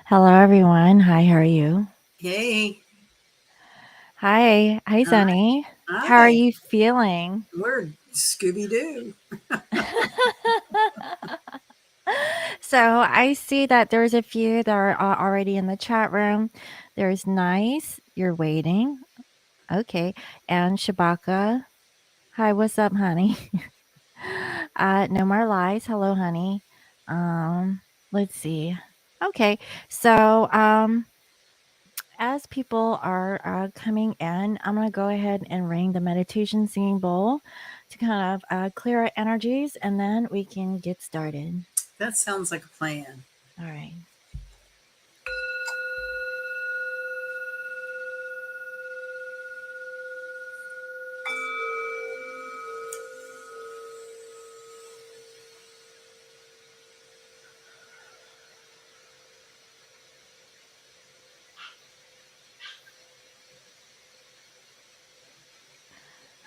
Hello, everyone. Hi, how are you? Hey, Hi, hi, Sunny. How are hi. you feeling? We're Scooby Doo. So I see that there's a few that are already in the chat room. There's Nice. You're waiting. Okay. And Shabaka. Hi, what's up, honey? No more lies. Hello, honey. Um, let's see. Okay. So, as people are coming in, I'm going to go ahead and ring the meditation singing bowl to kind of clear our energies, and then we can get started. That sounds like a plan. All right.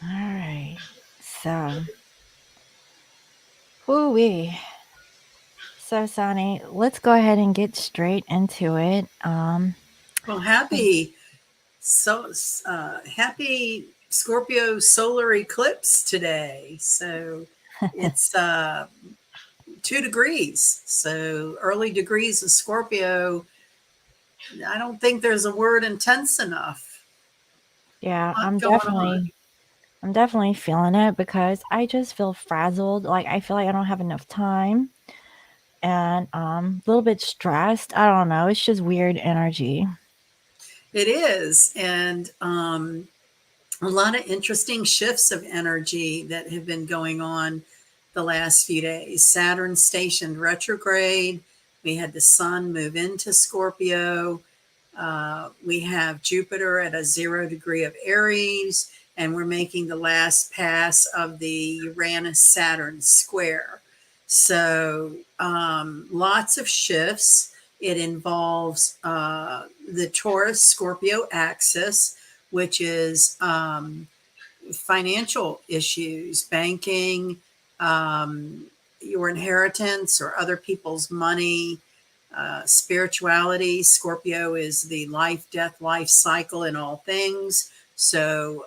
All right. So, woo-wee. So, Sonny, let's go ahead and get straight into it. Well, happy Scorpio solar eclipse today. So it's 2 degrees. So early degrees of Scorpio. I don't think there's a word intense enough. Yeah, A lot going on. I'm definitely feeling it because I just feel frazzled. Like I feel like I don't have enough time and a little bit stressed. I don't know. It's just weird energy. It is. And a lot of interesting shifts of energy that have been going on the last few days. Saturn stationed retrograde. We had the sun move into Scorpio. We have Jupiter at a 0 degree of Aries, and we're making the last pass of the Uranus Saturn square. So, lots of shifts. It involves the Taurus Scorpio axis, which is financial issues, banking, um, your inheritance or other people's money, spirituality. Scorpio is the life, death, life cycle in all things. So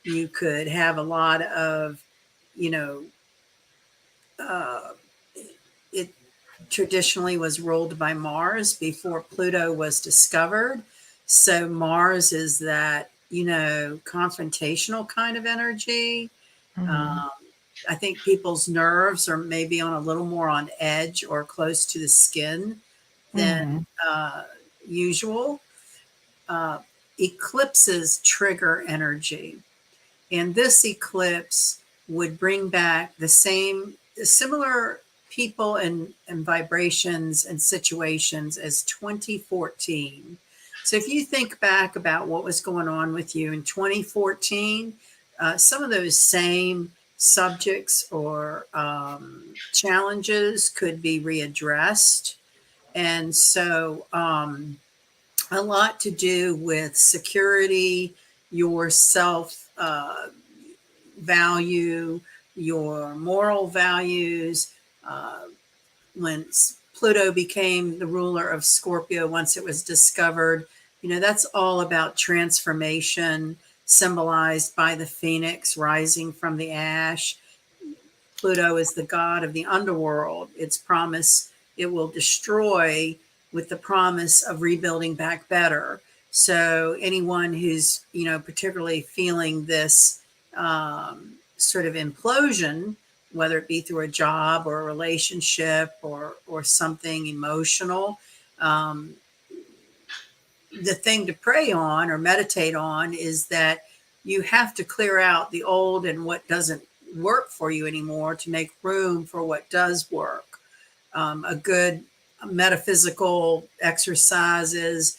you could have a lot of, you know, uh, it traditionally was ruled by Mars before Pluto was discovered. So Mars is that, confrontational kind of energy. Mm-hmm. Um, I think people's nerves are maybe on a little more on edge or close to the skin than Mm-hmm. uh, usual. Uh, Eclipses trigger energy, and this eclipse would bring back the similar people and vibrations and situations as 2014. So if you think back about what was going on with you in 2014, some of those same subjects or challenges could be readdressed. And so a lot to do with security, your self value, your moral values. Uh, when Pluto became the ruler of Scorpio, once it was discovered, that's all about transformation, symbolized by the phoenix rising from the ash. Pluto is the god of the underworld. Its promise, it will destroy with the promise of rebuilding back better. So anyone who's, particularly feeling this sort of implosion, whether it be through a job or a relationship or something emotional, um, the thing to pray on or meditate on is that you have to clear out the old and what doesn't work for you anymore to make room for what does work. A good metaphysical exercise is,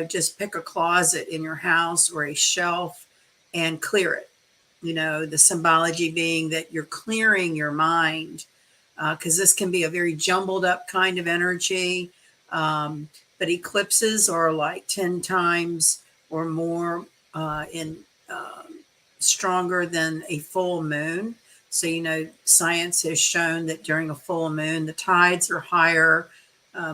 just pick a closet in your house or a shelf and clear it. The symbology being that you're clearing your mind, because this can be a very jumbled up kind of energy. Um, but eclipses are like 10 times or more in stronger than a full moon. So, science has shown that during a full moon, the tides are higher,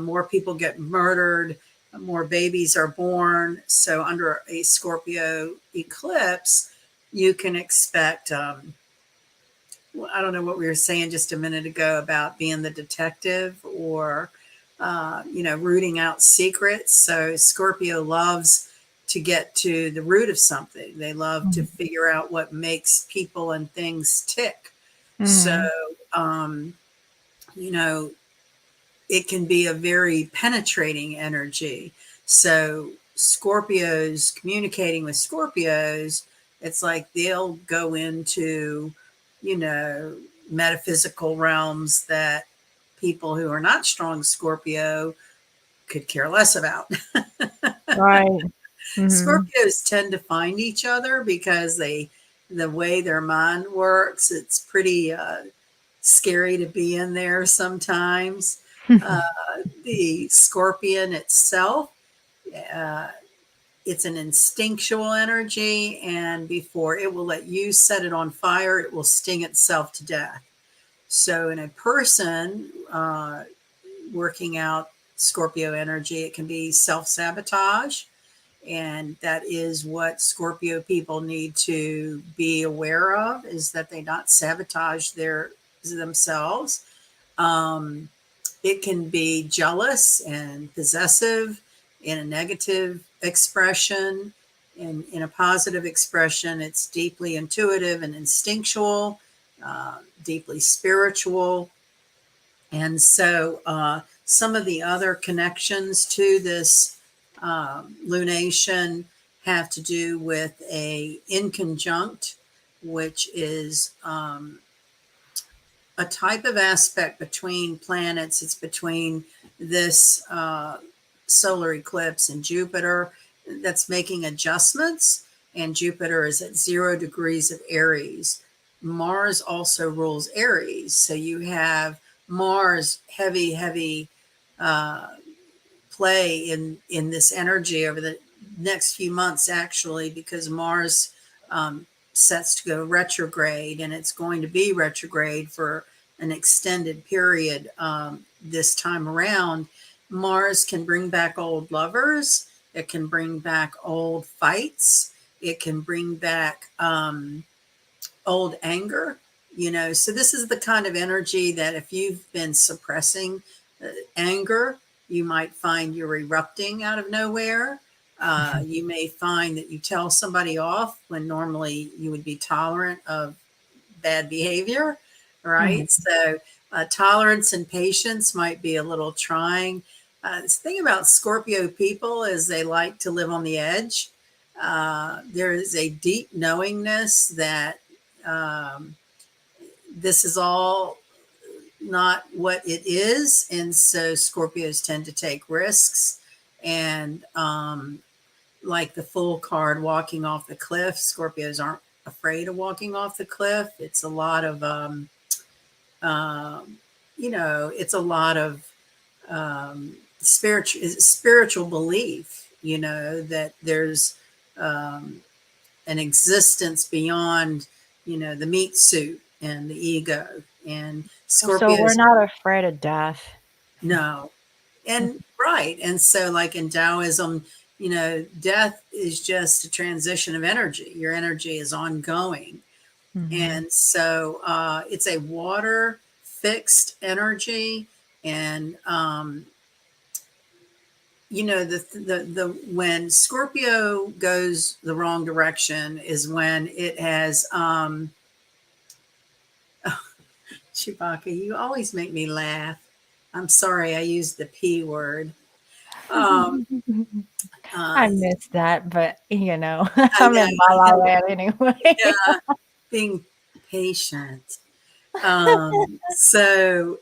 more people get murdered, more babies are born. So under a Scorpio eclipse, you can expect, I don't know what we were saying just a minute ago about being the detective, or, rooting out secrets. So Scorpio loves to get to the root of something. They love to Mhm. figure out what makes people and things tick. So, Mhm. um, you know, it can be a very penetrating energy. So Scorpios communicating with Scorpios, it's like they'll go into, you know, metaphysical realms that people who are not strong Scorpio could care less about. Right. Mhm. Scorpios tend to find each other because the way their mind works, it's pretty scary to be in there sometimes. Uh, the scorpion itself, uh, it's an instinctual energy, and before it will let you set it on fire, it will sting itself to death. So, in a person working out Scorpio energy, it can be self sabotage. And that is what Scorpio people need to be aware of, is that they not sabotage themselves. Um, it can be jealous and possessive in a negative expression. In a positive expression, it's deeply intuitive and instinctual, deeply spiritual. And so some of the other connections to this lunation have to do with a inconjunct, which is a type of aspect between planets. It's between this solar eclipse and Jupiter that's making adjustments. And Jupiter is at 0 degrees of Aries. Mars also rules Aries. So you have Mars heavy uh, play in this energy over the next few months, actually, because Mars sets to go retrograde, and it's going to be retrograde for an extended period this time around. Mars can bring back old lovers. It can bring back old fights. It can bring back old anger. So this is the kind of energy that if you've been suppressing anger, you might find you're erupting out of nowhere. You may find that you tell somebody off when normally you would be tolerant of bad behavior, right? Mhm. So tolerance and patience might be a little trying. The thing about Scorpio people is they like to live on the edge. There is a deep knowingness that um, this is all not what it is. And so Scorpios tend to take risks. And like the Fool card, walking off the cliff, Scorpios aren't afraid of walking off the cliff. It's a lot of, um, it's a lot of spiritual belief, that there's um, an existence beyond, the meat suit and the ego. And So we're Scorpios, not afraid of death. no. And right. And so, like in Taoism, death is just a transition of energy. Your energy is ongoing. Mhm. And so it's a water fixed energy. And, the when Scorpio goes the wrong direction is when it has, Chewbacca, you always make me laugh. I'm sorry I used the P word. Um, uh, I missed that, but, I I'm know, in La La Land anyway. yeah, being patient. So,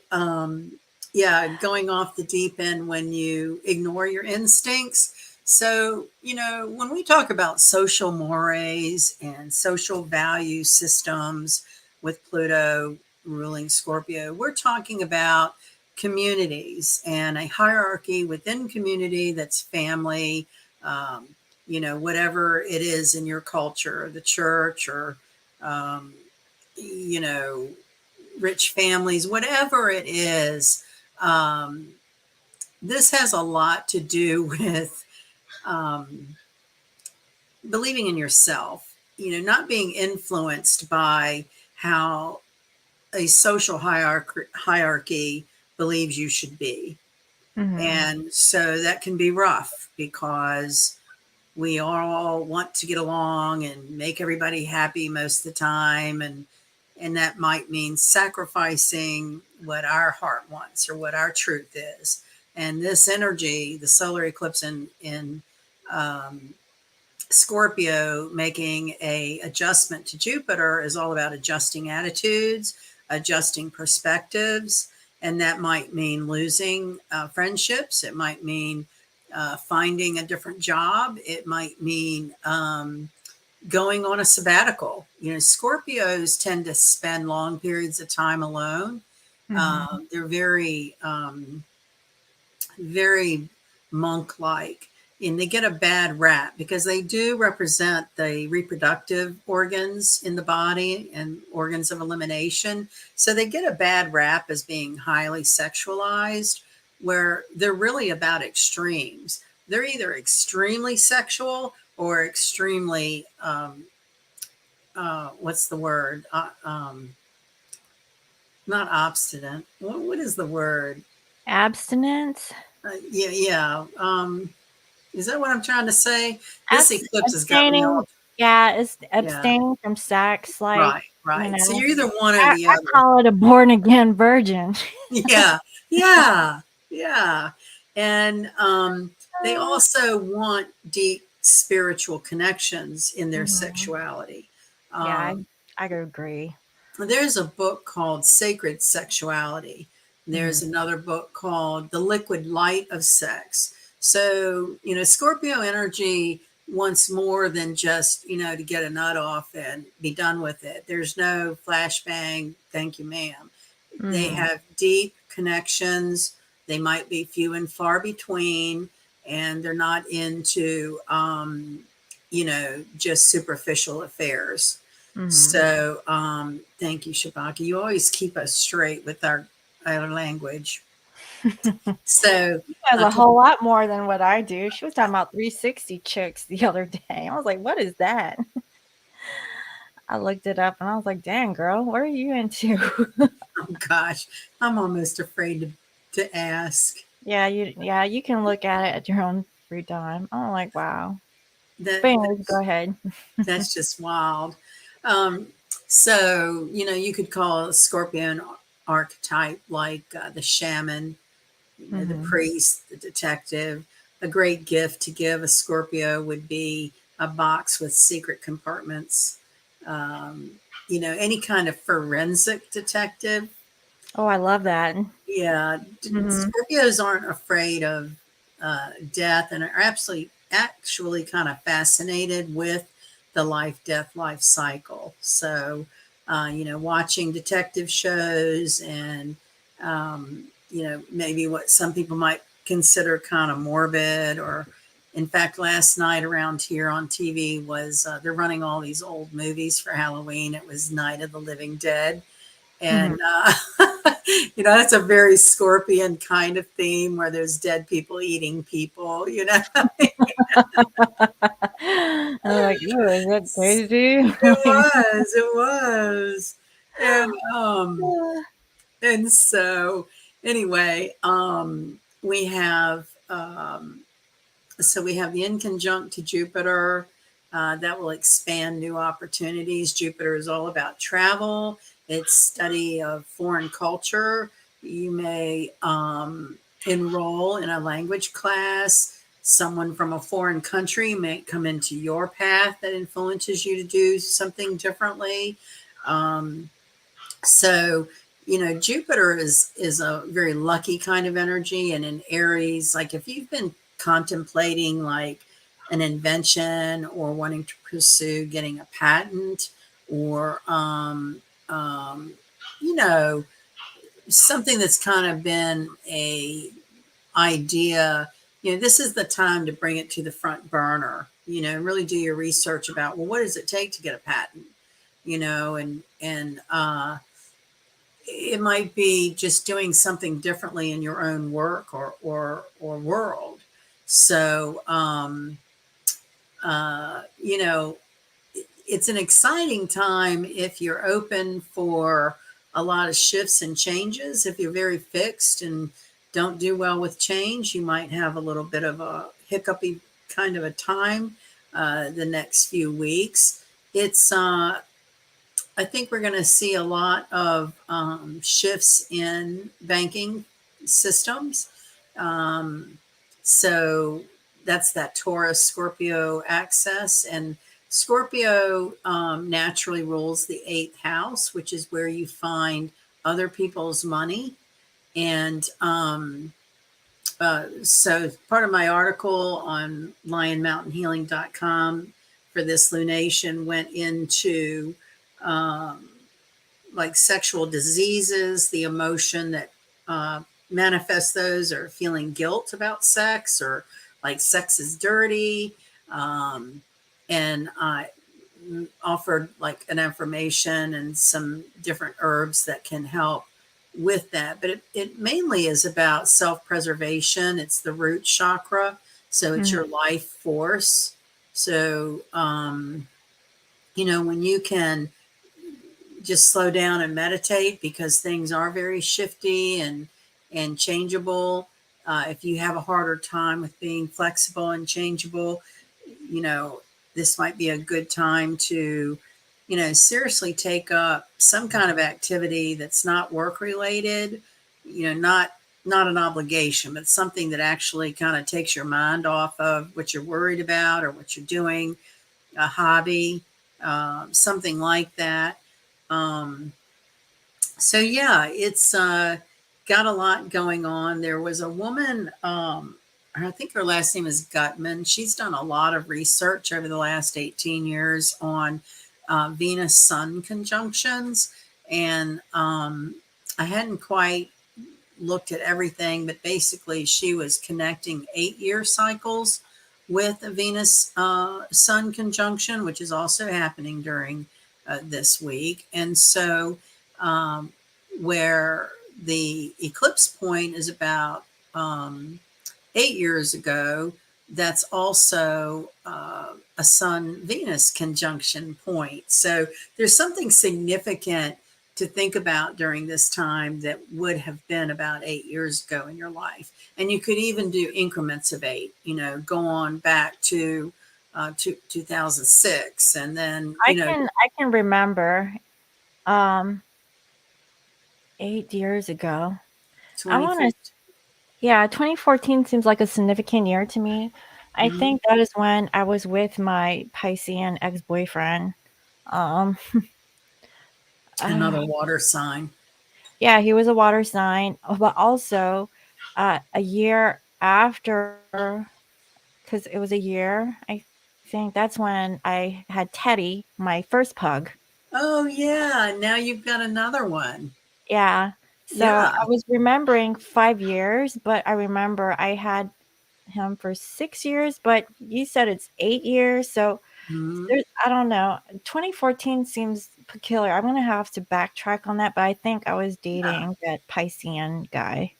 yeah, going off the deep end when you ignore your instincts. So, when we talk about social mores and social value systems with Pluto ruling Scorpio, we're talking about communities and a hierarchy within community that's family, whatever it is in your culture, the church, or, um, you know, rich families, whatever it is. Um, this has a lot to do with um, believing in yourself, not being influenced by how a social hierarchy believes you should be. Mhm. And so that can be rough because we all want to get along and make everybody happy most of the time. And that might mean sacrificing what our heart wants or what our truth is. And this energy, the solar eclipse in um, Scorpio making a adjustment to Jupiter is all about adjusting attitudes, adjusting perspectives, and that might mean losing friendships. It might mean finding a different job. It might mean going on a sabbatical. Scorpios tend to spend long periods of time alone. Mhm. They're very monk like. And they get a bad rap because they do represent the reproductive organs in the body and organs of elimination. So they get a bad rap as being highly sexualized, where they're really about extremes. They're either extremely sexual or extremely, what's the word? Not obstinate. What is the word? Abstinence? Yeah, yeah. Is that what I'm trying to say? This eclipse has got me Abstaining, all, yeah, it's yeah, abstaining from sex, like, right, right. So know, you're either one or the I other. call it a born again virgin. Yeah, yeah, yeah. And they Uh, also want deep spiritual connections in their mhm. sexuality. Yeah, Um, I agree. there's a book called Sacred Sexuality. There's Mhm. another book called The Liquid Light of Sex. So, Scorpio energy wants more than just, to get a nut off and be done with it. There's no flashbang, thank you, ma'am. They Mhm. have deep connections. They might be few and far between, and they're not into, just superficial affairs. Mhm. So, thank you, Shabaka. You always keep us straight with our language. So, Has uh, a whole lot more than what I do. She was talking about 360 chicks the other day. I was like, "What is that?" I looked it up and I was like, "Dang, girl, what are you into?" oh gosh, I'm almost afraid to ask. Yeah, you can look at it at your own free time. I'm like, "Wow." That But anyways, go ahead. that's just wild. Um, so, you could call a Scorpion archetype like the shaman, the Mhm. priest, the detective. A great gift to give a Scorpio would be a box with secret compartments. Um, any kind of forensic detective. Oh, I love that. Yeah, Mhm. Scorpios aren't afraid of death and are actually kind of fascinated with the life cycle. So, watching detective shows and, maybe what some people might consider kind of morbid or, in fact, last night around here on TV was they're running all these old movies for Halloween. It was Night of the Living Dead. Mhm. And, that's a very Scorpion kind of theme where there's dead people eating people. I'm like, "Ooh, is that crazy?" It was. And so anyway, we have the inconjunct to Jupiter that will expand new opportunities. Jupiter is all about travel, it's study of foreign culture. You may enroll in a language class. Someone from a foreign country may come into your path that influences you to do something differently. Um, so, Jupiter is a very lucky kind of energy, and in Aries, like if you've been contemplating like an invention or wanting to pursue getting a patent or you know something that's kind of been a idea, this is the time to bring it to the front burner. Really do your research about, well, what does it take to get a patent, and it might be just doing something differently in your own work or world. So, you know, it's an exciting time if you're open for a lot of shifts and changes. If you're very fixed and don't do well with change, you might have a little bit of a hiccupy kind of a time the next few weeks. It's I think we're going to see a lot of shifts in banking systems. Um, so that's that Taurus Scorpio access. And Scorpio naturally rules the eighth house, which is where you find other people's money. And so part of my article on lionmountainhealing.com for this lunation went into um, like sexual diseases, the emotion that manifests those, or feeling guilt about sex, or like sex is dirty. Um, and I offered like an information and some different herbs that can help with that. But it mainly is about self preservation. It's the root chakra. So it's Mhm. your life force. So, you know, when you can just slow down and meditate, because things are very shifty and changeable. If you have a harder time with being flexible and changeable, you know, this might be a good time to, you know, seriously take up some kind of activity that's not work related, you know, not an obligation, but something that actually kind of takes your mind off of what you're worried about or what you're doing, a hobby, something like that. Um, so yeah, it's got a lot going on. There was a woman, I think her last name is Gutman. She's done a lot of research over the last 18 years on Venus Sun conjunctions. And I hadn't quite looked at everything, but basically she was connecting 8-year cycles with a Venus Sun conjunction, which is also happening during this week. And so, um, where the eclipse point is about 8 years ago, that's also a Sun Venus conjunction point. So there's something significant to think about during this time that would have been about 8 years ago in your life. And you could even do increments of eight, you know, go on back to 2006, and then, you know, I can remember, um, 8 years ago. I wanna 2015. Yeah, 2014 seems like a significant year to me. I Mhm. think that is when I was with my Piscean ex-boyfriend. Um, uh, Another water sign. yeah, he was a water sign, but also, a year after, because it was a year, I think that's when I had Teddy, my first pug. Oh yeah, now you've got another one. Yeah. So Yeah. I was remembering 5 years, but I remember I had him for 6 years, but you said it's 8 years, so Mhm. there's I don't know. 2014 seems peculiar. I'm gonna have to backtrack on that, but I think I was Yeah. dating that Piscean guy.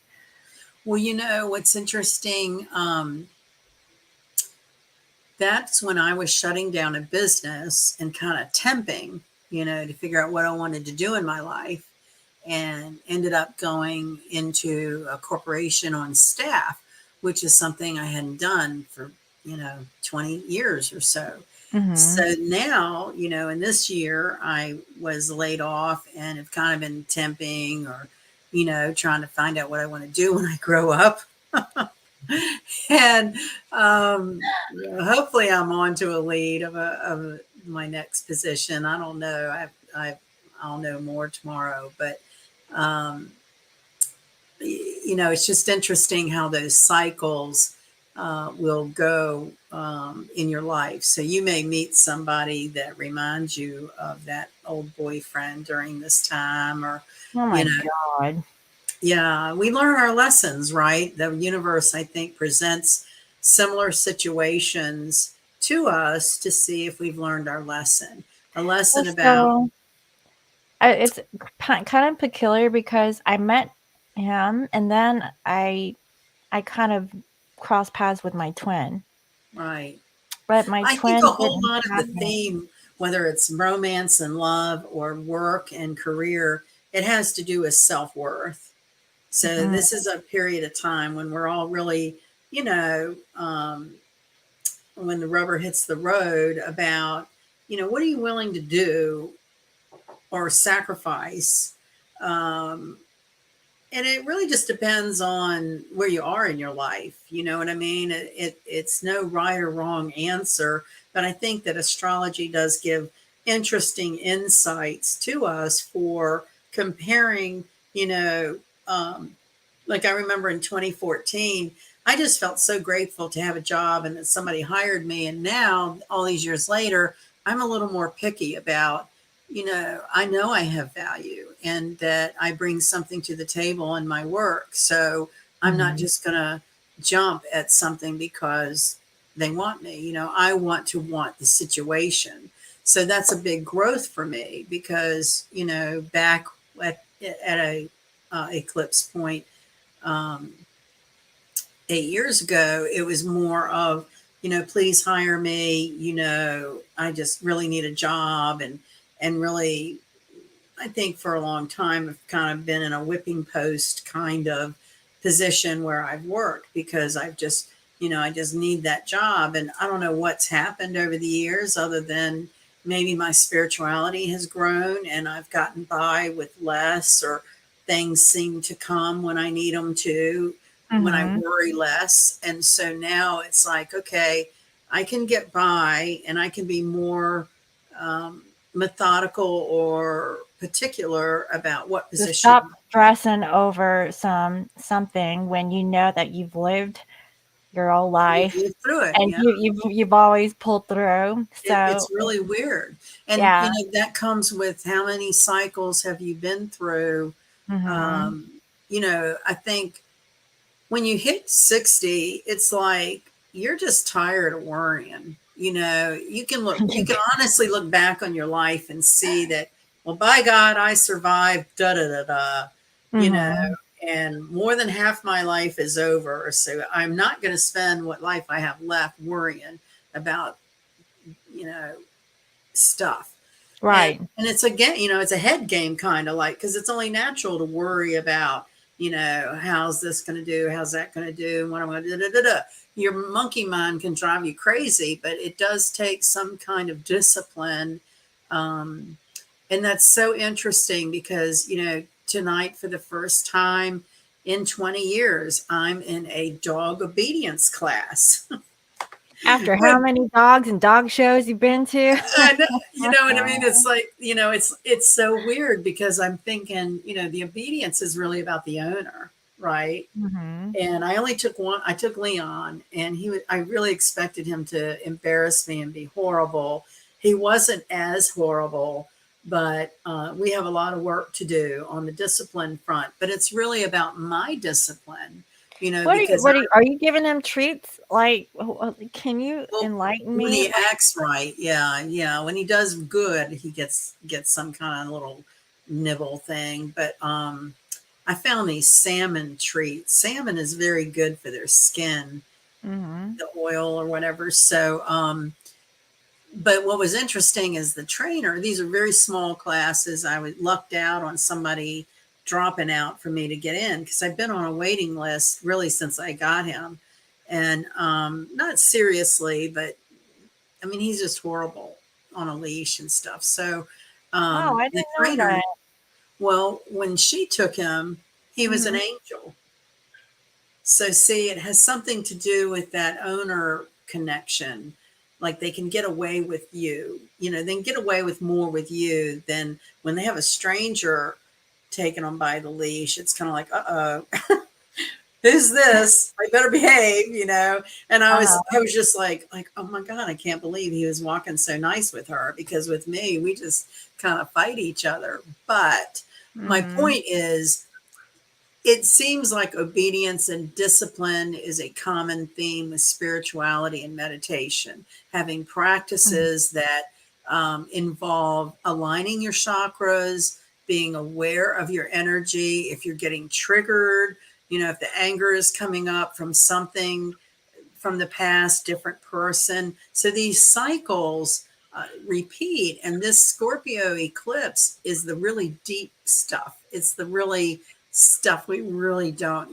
Well, you know what's interesting? That's when I was shutting down a business and kind of temping, you know, to figure out what I wanted to do in my life, and ended up going into a corporation on staff, which is something I hadn't done for, you know, 20 years or so. Mhm. So now, you know, in this year, I was laid off and have kind of been temping, or, you know, trying to find out what I want to do when I grow up. And hopefully I'm on to a lead of my next position. I don't know. I'll know more tomorrow, but um, you know, it's just interesting how those cycles will go in your life. So you may meet somebody that reminds you of that old boyfriend during this time, or, Oh you my know, god. yeah, we learn our lessons, right? The universe, I think, presents similar situations to us to see if we've learned our lesson. A Well, lesson about, so It's kind of peculiar because I met him and then I kind of crossed paths with my twin, Right. but my I think twin a whole didn't lot of the have me. theme, whether it's romance and love or work and career, it has to do with self-worth. So Mhm, this is a period of time when we're all really, you know, when the rubber hits the road about, what are you willing to do or sacrifice? Um, and it really just depends on where you are in your life. You know what I mean? It's no right or wrong answer, but I think that astrology does give interesting insights to us for comparing, you know, um, like I remember in 2014, I just felt so grateful to have a job and that somebody hired me. And now, all these years later, I'm a little more picky about, I know I have value and that I bring something to the table in my work. So I'm not mhm. just going to jump at something because they want me. I want the situation. So that's a big growth for me because, back at a eclipse point, um, 8 years ago, it was more of, please hire me. I just really need a job, and really, I think for a long time, I've kind of been in a whipping post kind of position where I've worked because I just need that job. And I don't know what's happened over the years other than maybe my spirituality has grown and I've gotten by with less, or things seem to come when I need them to, when I Mhm. worry less. And so now it's like, okay, I can get by and I can be more um, methodical or particular about what Just stop position. stressing over something when you know that you've lived your whole You've life lived through it. and Yeah. you've always pulled through. So It's really weird. And, yeah. that comes with how many cycles have you been through? Mhm. I think when you hit 60, it's like you're just tired of worrying. You can honestly look back on your life and see that, well, by God, I survived, da da da da, you know, Mhm. and more than half my life is over. So I'm not going to spend what life I have left worrying about, you know, stuff. And Right. it's a game, it's a head game kind of like, because it's only natural to worry about, how's this going to do? How's that going to do? What am I going to do? Da, da, da. Your monkey mind can drive you crazy, but it does take some kind of discipline. Um, and that's so interesting because, tonight for the first time in 20 years, I'm in a dog obedience class. After how many dogs and dog shows you've been to? I know, you know what I mean? It's like, it's so weird because I'm thinking, the obedience is really about the owner, right? Mhm. And I only took one. I took Leon, and I really expected him to embarrass me and be horrible. He wasn't as horrible, but we have a lot of work to do on the discipline front. But it's really about my discipline, because Are you giving him treats? Like, can you well, enlighten when me? he Like, acts right, yeah, yeah. When he does good, he gets some kind of little nibble thing. But I found these salmon treats. Salmon is very good for their skin, mhm. the oil or whatever. So, but what was interesting is the trainer. These are very small classes. I was lucked out on somebody dropping out for me to get in because I've been on a waiting list really since I got him, and not seriously, but I mean, he's just horrible on a leash and stuff. So Oh, I the didn't know trainer, that. well, when she took him, he was an Mhm. angel. So see, it has something to do with that owner connection. Like they can get away with you, they can get away with more with you than when they have a stranger taking them by the leash. It's kind of like, who's this? I better behave. And I Uh-huh. was just like, oh my God, I can't believe he was walking so nice with her, because with me, we just kind of fight each other. But my Mhm. point is, it seems like obedience and discipline is a common theme with spirituality and meditation, having Mhm. practices that involve aligning your chakras, being aware of your energy, if you're getting triggered, if the anger is coming up from something from the past, different person. So these cycles repeat. And this Scorpio eclipse is the really deep stuff. It's the really stuff we really don't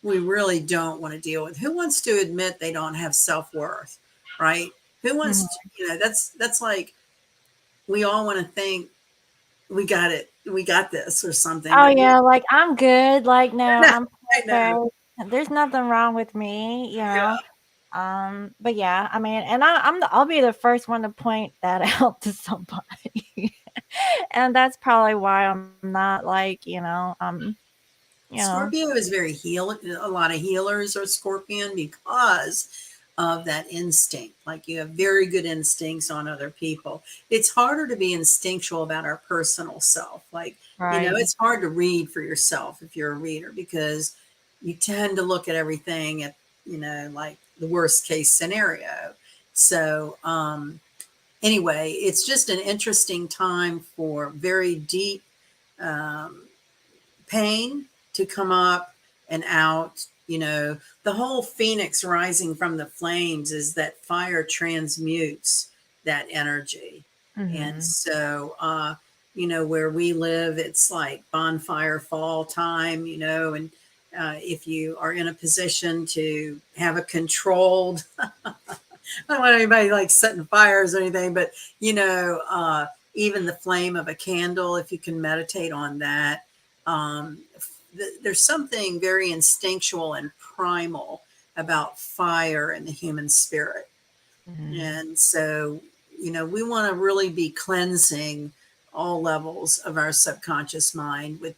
want to deal with. Who wants to admit they don't have self-worth, right? Who wants to, Mhm. that's like, we all want to think we got it, we got this or something, Oh, but yeah, like, I'm good, like, no, no, I'm I know. perfect. There's nothing wrong with me, Yeah. but yeah, I mean, and I'll be the first one to point that out to somebody. And that's probably why I'm not like, you know. Scorpio is very a lot of healers are Scorpion because of that instinct. Like, you have very good instincts on other people. It's harder to be instinctual about our personal self. Like, Right. it's hard to read for yourself if you're a reader, because you tend to look at everything at, like the worst case scenario. So, anyway, it's just an interesting time for very deep, um, pain to come up and out. The whole phoenix rising from the flames is that fire transmutes that energy. And Mhm. so, where we live, it's like bonfire fall time, and if you are in a position to have a controlled, I don't want anybody like setting fires or anything, but even the flame of a candle, if you can meditate on that, um, there's something very instinctual and primal about fire and the human spirit. Mhm. And so, we want to really be cleansing all levels of our subconscious mind with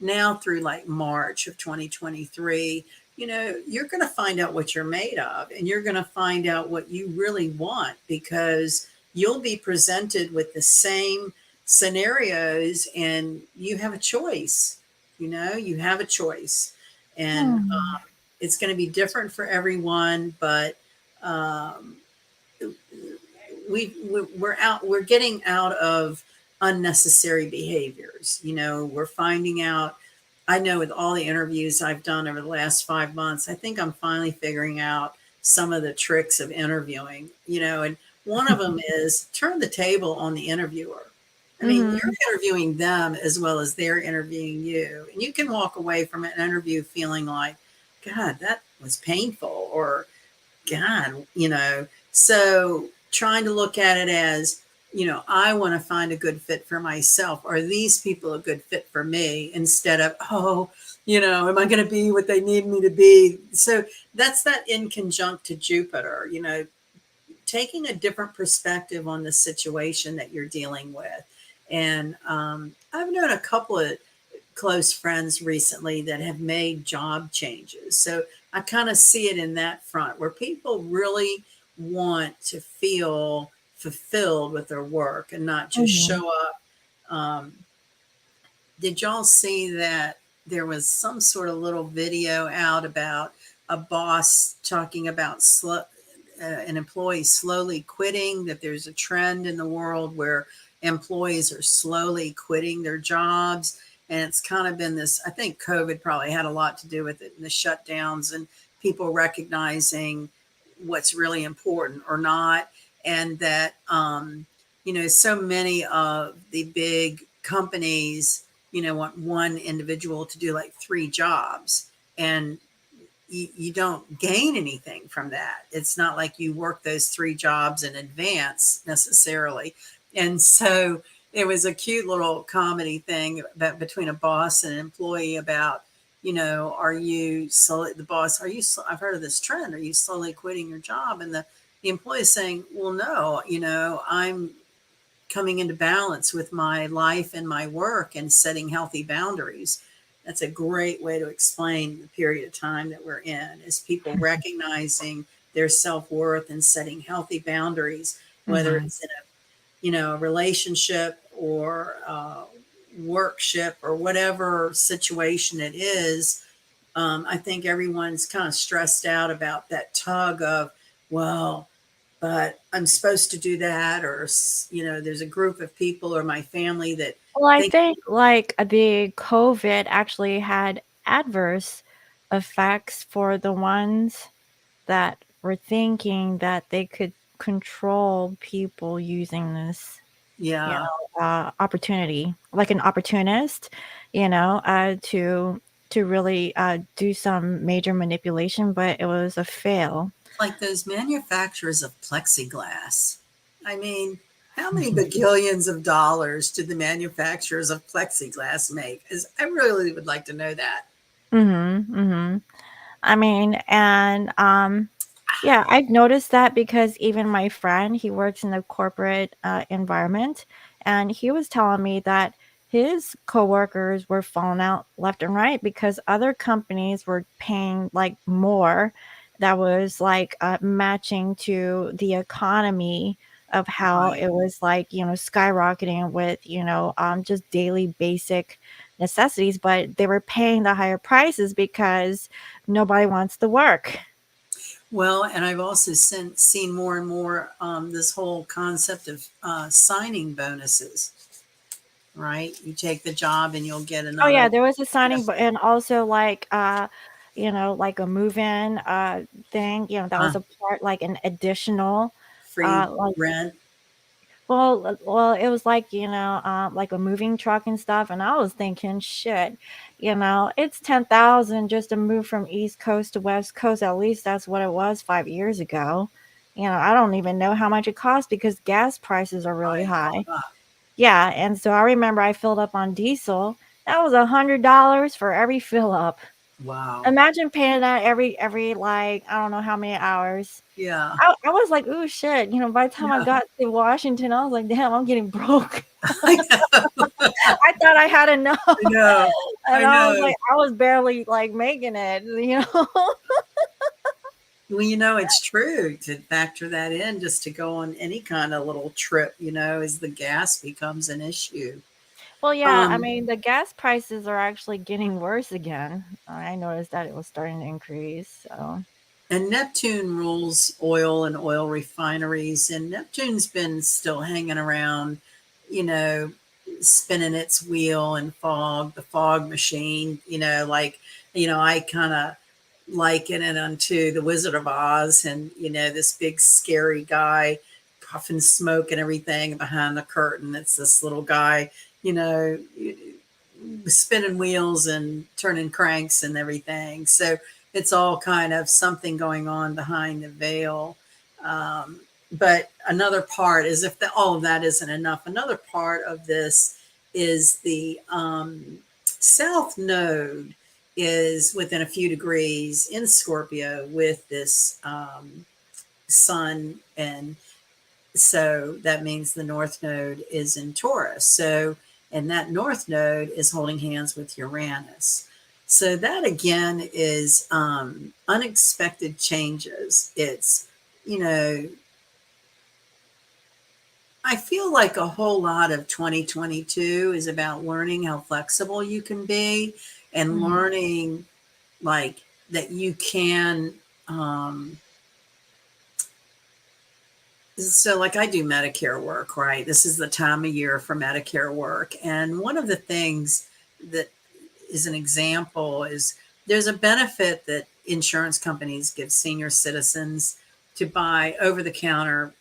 now through like March of 2023, you're going to find out what you're made of, and you're going to find out what you really want, because you'll be presented with the same scenarios and you have a choice. You have a choice. And Hmm. it's going to be different for everyone, but um, we're getting out of unnecessary behaviors. We're finding out. I know with all the interviews I've done over the last 5 months, I think I'm finally figuring out some of the tricks of interviewing. And one of them is turn the table on the interviewer. I mean, Mhm. you're interviewing them as well as they're interviewing you, and you can walk away from an interview feeling like, God, that was painful, or God, so trying to look at it as, I want to find a good fit for myself. Are these people a good fit for me? Instead of, oh, am I going to be what they need me to be? So that's that in conjunct to Jupiter, taking a different perspective on the situation that you're dealing with. And I've known a couple of close friends recently that have made job changes. So I kind of see it in that front, where people really want to feel fulfilled with their work and not just Mhm. show up. Um, did y'all see that there was some sort of little video out about a boss talking about an employee slowly quitting, that there's a trend in the world where employees are slowly quitting their jobs? And it's kind of been this, I think COVID probably had a lot to do with it, and the shutdowns and people recognizing what's really important or not. And that, so many of the big companies, want one individual to do like three jobs, and you don't gain anything from that. It's not like you work those three jobs in advance necessarily. And so it was a cute little comedy thing about between a boss and an employee about, are you slowly, the boss, I've heard of this trend. Are you slowly quitting your job? And the employee is saying, well, no, I'm coming into balance with my life and my work and setting healthy boundaries. That's a great way to explain the period of time that we're in, is people recognizing their self-worth and setting healthy boundaries, whether Mhm. it's in a relationship or workship or whatever situation it is. I think everyone's kind of stressed out about that tug of, well, but I'm supposed to do that, or there's a group of people or my family that Well, I They, think like the COVID actually had adverse effects for the ones that were thinking that they could control people using this, yeah, opportunity, like an opportunist, to really do some major manipulation, but it was a fail. like those manufacturers of plexiglass. I mean, how many bagillions of dollars did the manufacturers of plexiglass make? Is I really would like to know that. Mhm, mhm. I mean, and yeah, I've noticed that because even my friend, he works in the corporate environment, and he was telling me that his coworkers were falling out left and right because other companies were paying like more that was like matching to the economy of how Right. it was like, skyrocketing with, just daily basic necessities, but they were paying the higher prices because nobody wants to work. Well, and I've also seen more and more this whole concept of signing bonuses, right? You take the job and you'll get Oh, another, yeah, there was a you know, signing, but and also, like, like a move-in, thing, that was uh, a part like an additional, free like rent. well, it was like, like a moving truck and stuff, and I was thinking, "Shit," it's 10,000 just to move from East Coast to West Coast, at least that's what it was 5 years ago. I don't even know how much it costs because gas prices are really Right. high. Yeah, and so I remember I filled up on diesel. That was $100 for every fill up. Wow. Imagine paying that every like I don't know how many hours. Yeah. I was like, "Ooh, shit," by the time I Yeah. got to Washington, I was like, "Damn, I'm getting broke." I know. I thought I had enough, I know. and I I was know. like, I was barely like making it. Well, it's true to factor that in just to go on any kind of little trip, as the gas becomes an issue. Well, yeah, I Um, mean, the gas prices are actually getting worse again. I noticed that it was starting to increase, so and Neptune rules oil and oil refineries, and Neptune's been still hanging around, you know, spinning its wheel and the fog machine, like, I kind of liken it unto the Wizard of Oz and, this big scary guy puffing smoke and everything. And behind the curtain, it's this little guy, you know, spinning wheels and turning cranks and everything. So it's all kind of something going on behind the veil. But another part is if all of that isn't enough, another part of this is the South Node is within a few degrees in Scorpio with this Sun, and so that means the North Node is in Taurus. So, and that North Node is holding hands with Uranus. So that again is unexpected changes. It's, you know, I feel like a whole lot of 2022 is about learning how flexible you can be and mhm. learning like that you can so like I do Medicare work, right? This is the time of year for Medicare work. And one of the things that is an example is there's a benefit that insurance companies give senior citizens to buy over the counter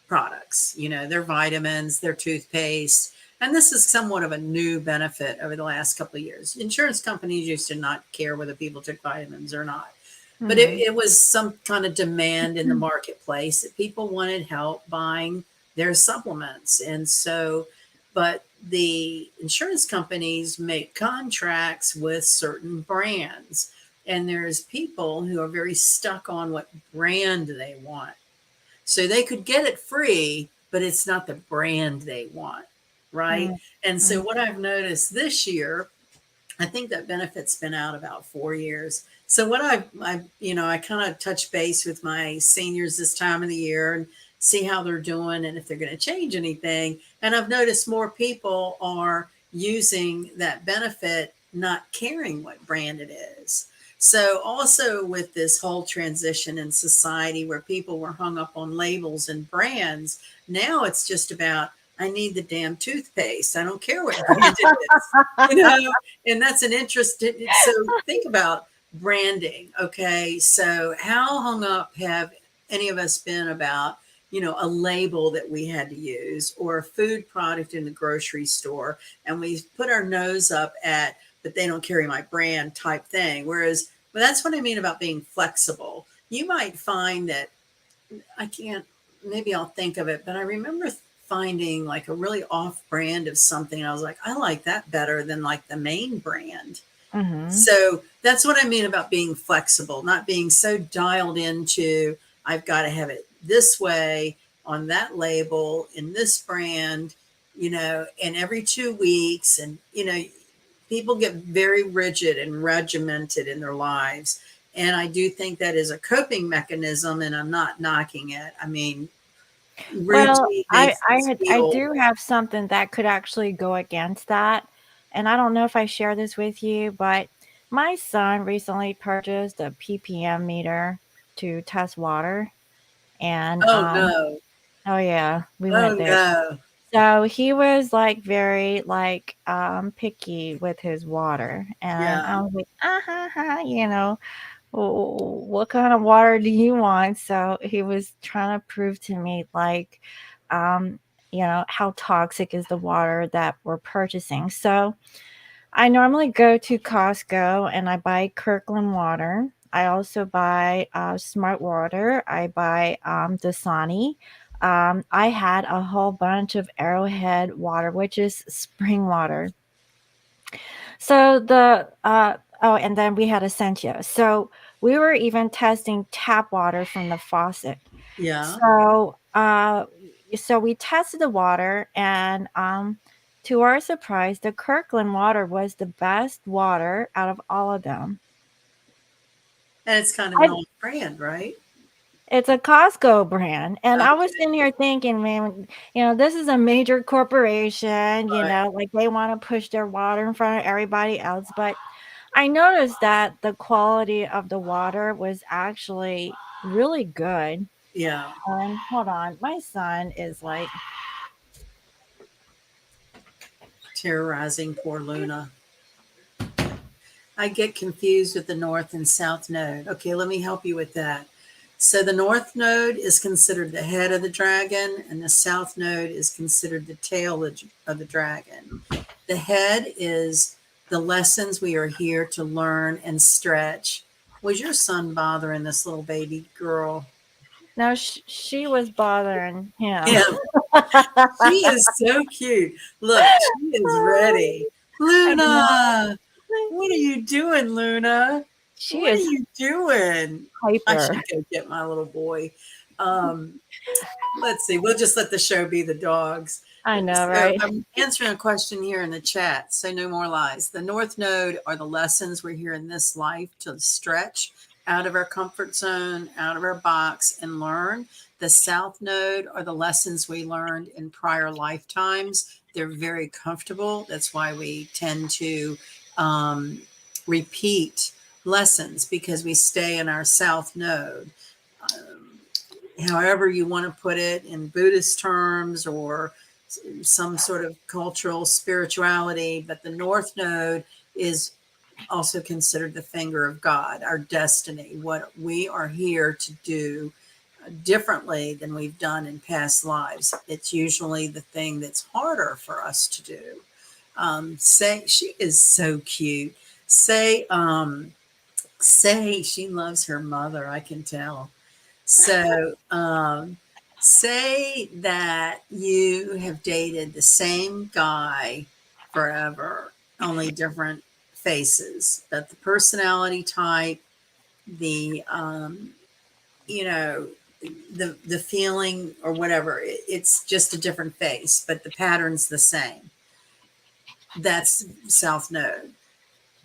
products, their vitamins, their toothpaste. And this is somewhat of a new benefit over the last couple of years. Insurance companies used to not care whether people took vitamins or not. But it, Mhm. it was some kind of demand in the marketplace that people wanted help buying their supplements. And so, but the insurance companies make contracts with certain brands. And there's people who are very stuck on what brand they want. So they could get it free, but it's not the brand they want, right? Mm, And so mm, what I've noticed this year, I think that benefit's been out about 4 years. So what I kind of touch base with my seniors this time of the year and see how they're doing and if they're going to change anything. And I've noticed more people are using that benefit, not caring what brand it is. So also with this whole transition in society where people were hung up on labels and brands, now it's just about I need the damn toothpaste. I don't care what brand it is, you know, and that's an interest. So think about branding. Okay. So how hung up have any of us been about, a label that we had to use or a food product in the grocery store, and we put our nose up at, but they don't carry my brand type thing. Whereas, well, that's what I mean about being flexible. You might find that I can't, maybe I'll think of it, but I remember finding like a really off brand of something. And I was like, I like that better than like the main brand. Mhm. So that's what I mean about being flexible, not being so dialed into, I've got to have it this way on that label in this brand, and every 2 weeks. And, people get very rigid and regimented in their lives. And I do think that is a coping mechanism, and I'm not knocking it. I mean, Well, routine I makes I us had I feel, do have something that could actually go against that, and I don't know if I share this with you, but my son recently purchased a ppm meter to test water, and, oh no, oh yeah, we oh went there. no. So he was like very like picky with his water, and Yeah, I was like, ha ha, what kind of water do you want? So he was trying to prove to me like, um, how toxic is the water that we're purchasing. So I normally go to Costco and I buy Kirkland water. I also buy Smart Water. I buy Dasani. I had a whole bunch of Arrowhead water, which is spring water. So and then we had Essentia. So we were even testing tap water from the faucet. yeah. So we tested the water, and to our surprise, the Kirkland water was the best water out of all of them. And it's kind of an I, old brand, right? it's a Costco brand, and I was Okay, sitting here thinking, man, this is a major corporation, right. like they want to push their water in front of everybody else, but I noticed that the quality of the water was actually really good. Yeah. Hold on, my son is like, Terrorizing poor Luna. I get confused with the North and South Node. Okay, let me help you with that. So the North Node is considered the head of the dragon, and the South Node is considered the tail of the dragon. The head is the lessons we are here to learn and stretch. Was your son bothering this little baby girl? no, she was bothering him. Yeah, she is so cute. Look, she is ready. I know. Luna, what are you doing, Luna? She What are is you doing? I hyper. should go get my little boy. Um, let's see. We'll just let the show be the dogs. I know, So right? I'm answering a question here in the chat. So no more lies. The North Node are the lessons we're here in this life to stretch out of our comfort zone, out of our box, and learn. The South Node are the lessons we learned in prior lifetimes. They're very comfortable. That's why we tend to um, repeat lessons because we stay in our South Node. Um, However you want to put it in Buddhist terms or some sort of cultural spirituality, but the North Node is also considered the finger of God, our destiny, what we are here to do differently than we've done in past lives. It's usually the thing that's harder for us to do. Say she is so cute. Say say she loves her mother. I can tell. So, say that you have dated the same guy forever, only different faces, but the personality type, the you know, the feeling or whatever, it's just a different face, but the pattern's the same. That's South Node.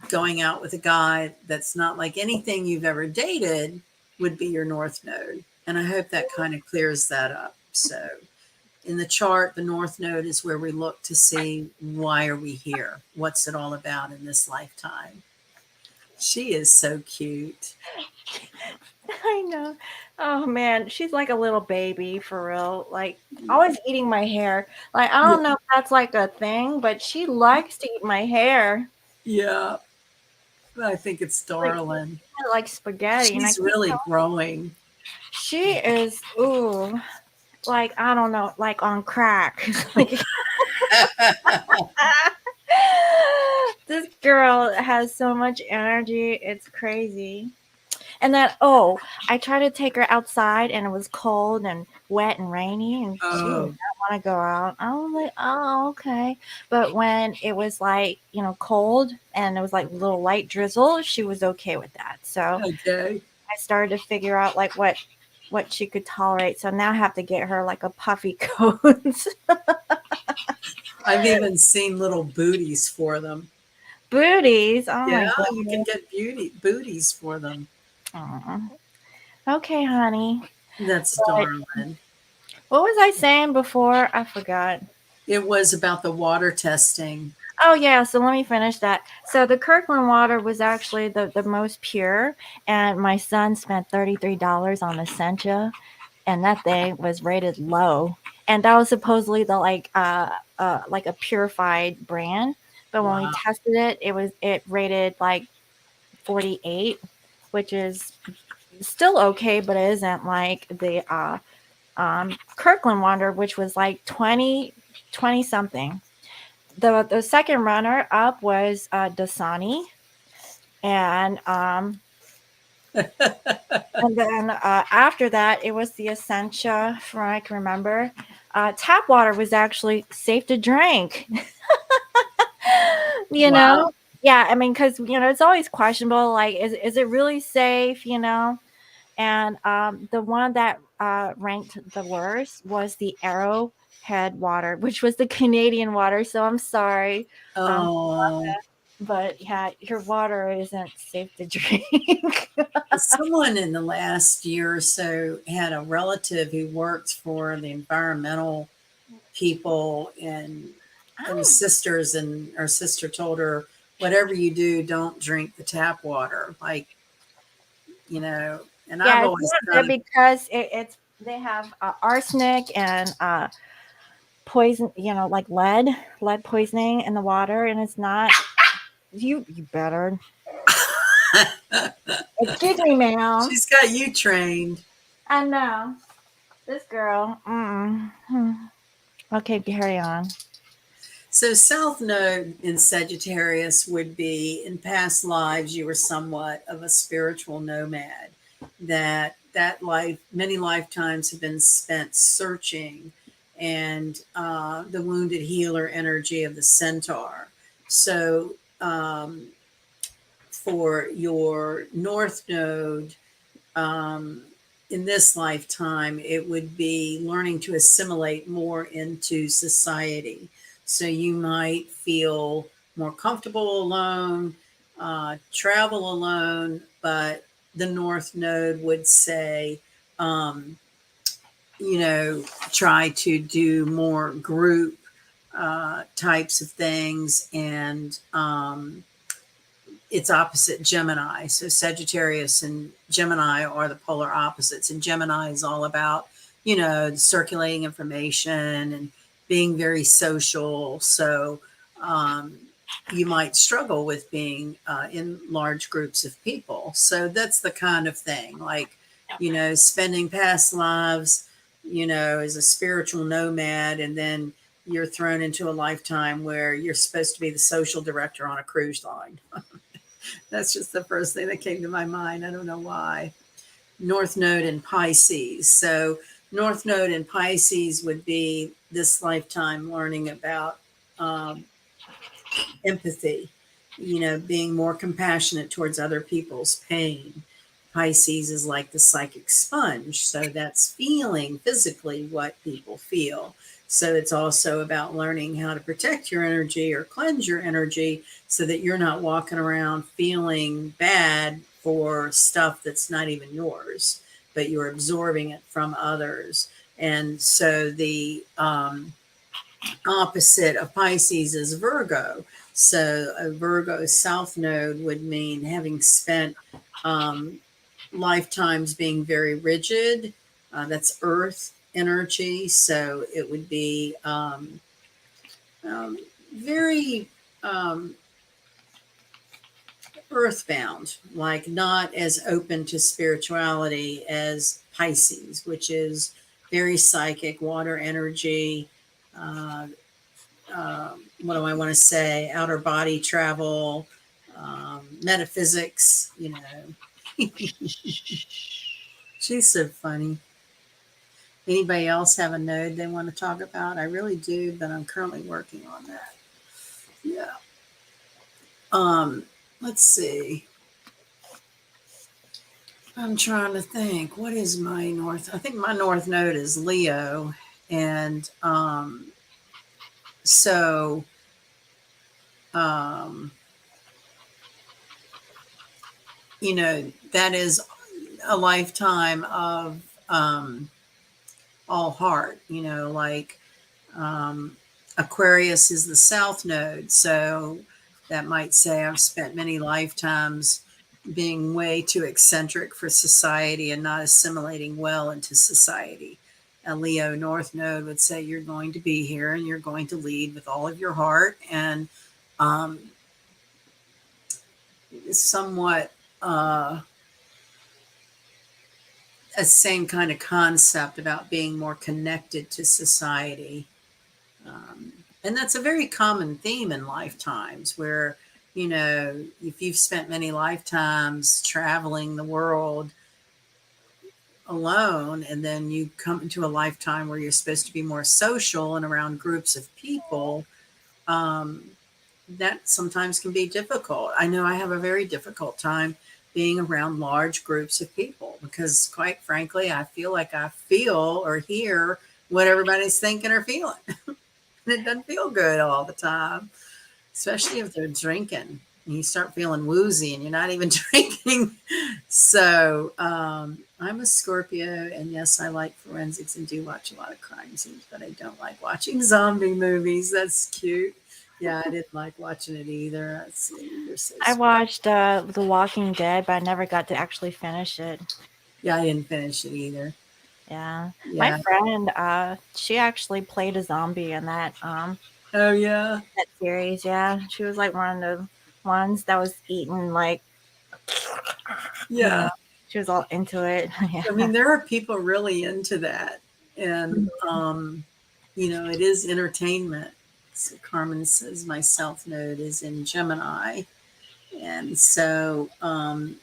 Going out with a guy that's not like anything you've ever dated would be your North Node. And I hope that kind of clears that up. So in the chart, the North Node is where we look to see why are we here? What's it all about in this lifetime? She is so cute. I know. Oh man, she's like a little baby for real. Like always eating my hair. Like I Yeah, don't know if that's like a thing, but she likes to eat my hair. yeah, I think it's darling. Like spaghetti, and I She's keep really telling growing. she is ooh, like I don't know, like on crack. Like this girl has so much energy, it's crazy. And then I tried to take her outside and it was cold and wet and rainy and she did Oh, not want to go out. I was like, oh, okay. But when it was like, cold and it was like little light drizzle, she was okay with that. So okay. I started to figure out like what she could tolerate. So now I have to get her like a puffy coat. I've even seen little booties for them. Booties. Oh Yeah, my you can goodness. get beauty booties for them. Aw. Okay, honey. That's But darling. what was I saying before? I forgot. It was about the water testing. Oh yeah, so let me finish that. So the Kirkland water was actually the most pure, and my son spent $33 on Essentia, and that thing was rated low, and that was supposedly the like a purified brand, but when we Wow. tested it, it rated like 48, which is still okay, but it isn't like the Kirkland water, which was like 20 something. The second runner up was Dasani, and and then after that it was the Essentia, from what I can remember. Tap water was actually safe to drink. you Wow. know, yeah, I mean, because it's always questionable. Like, is it really safe? And the one that ranked the worst was the Arrowhead water, which was the Canadian water. So I'm sorry. Um, Oh, but yeah, your water isn't safe to drink. someone in the last year or so had a relative who worked for the environmental people, and it was Oh, sisters, and our sister told her, whatever you do, don't drink the tap water. Like, you know, and I've yeah, it's always not kind good of, because it's they have arsenic and poison, like lead poisoning in the water, and it's not. You better excuse me, ma'am. she's got you trained. I know this girl. Okay, carry on. So, South Node in Sagittarius would be, in past lives, you were somewhat of a spiritual nomad. That life, many lifetimes have been spent searching, and the wounded healer energy of the centaur. So, for your North Node, um, in this lifetime, it would be learning to assimilate more into society. So you might feel more comfortable alone, travel alone, but the North Node would say, um, you know, try to do more group types of things, and it's opposite Gemini. So Sagittarius and Gemini are the polar opposites. And Gemini is all about, circulating information and being very social. So um, you might struggle with being in large groups of people. So that's the kind of thing, like, spending past lives, as a spiritual nomad, and then you're thrown into a lifetime where you're supposed to be the social director on a cruise line. That's just the first thing that came to my mind. I don't know why. North Node in Pisces. So, North Node in Pisces would be this lifetime learning about um, empathy, being more compassionate towards other people's pain. Pisces is like the psychic sponge. So that's feeling physically what people feel. So it's also about learning how to protect your energy or cleanse your energy so that you're not walking around feeling bad for stuff that's not even yours, but you're absorbing it from others. And so the opposite of Pisces is Virgo. So a Virgo South Node would mean having spent um, lifetimes being very rigid. That's earth energy. So it would be very um, earthbound, like not as open to spirituality as Pisces, which is very psychic, water energy. Uh, what do I want to say? Outer body travel, metaphysics, you know. She's so funny. Anybody else have a node they want to talk about? I really do, but I'm currently working on that. Yeah. Let's see. I'm trying to think. What is my north? I think my north node is Leo, and so um, you know that is a lifetime of all heart. You know, like um, Aquarius is the south node, so that might say I've spent many lifetimes being way too eccentric for society and not assimilating well into society. A Leo North Node would say you're going to be here and you're going to lead with all of your heart, and um, somewhat a same kind of concept about being more connected to society. Um, and that's a very common theme in lifetimes where, you know, if you've spent many lifetimes traveling the world alone, and then you come into a lifetime where you're supposed to be more social and around groups of people, um, that sometimes can be difficult. I know I have a very difficult time being around large groups of people because, quite frankly, I feel like I feel or hear what everybody's thinking or feeling. And it doesn't feel good all the time, especially if they're drinking and you start feeling woozy and you're not even drinking. So I'm a Scorpio, and yes, I like forensics and do watch a lot of crime scenes, but I don't like watching zombie movies. That's cute. Yeah, I didn't like watching it either. Let's see, you're so I sweet. watched The Walking Dead, but I never got to actually finish it. Yeah, I didn't finish it either. Yeah. My Yeah. friend, she actually played a zombie in Oh yeah. that series, yeah. She was like one of the ones that was eating like, you know, Yeah. she was all into it. I Yeah. mean, there are people really into that. And, you know, it is entertainment. So Carmen says my south node is in Gemini. And so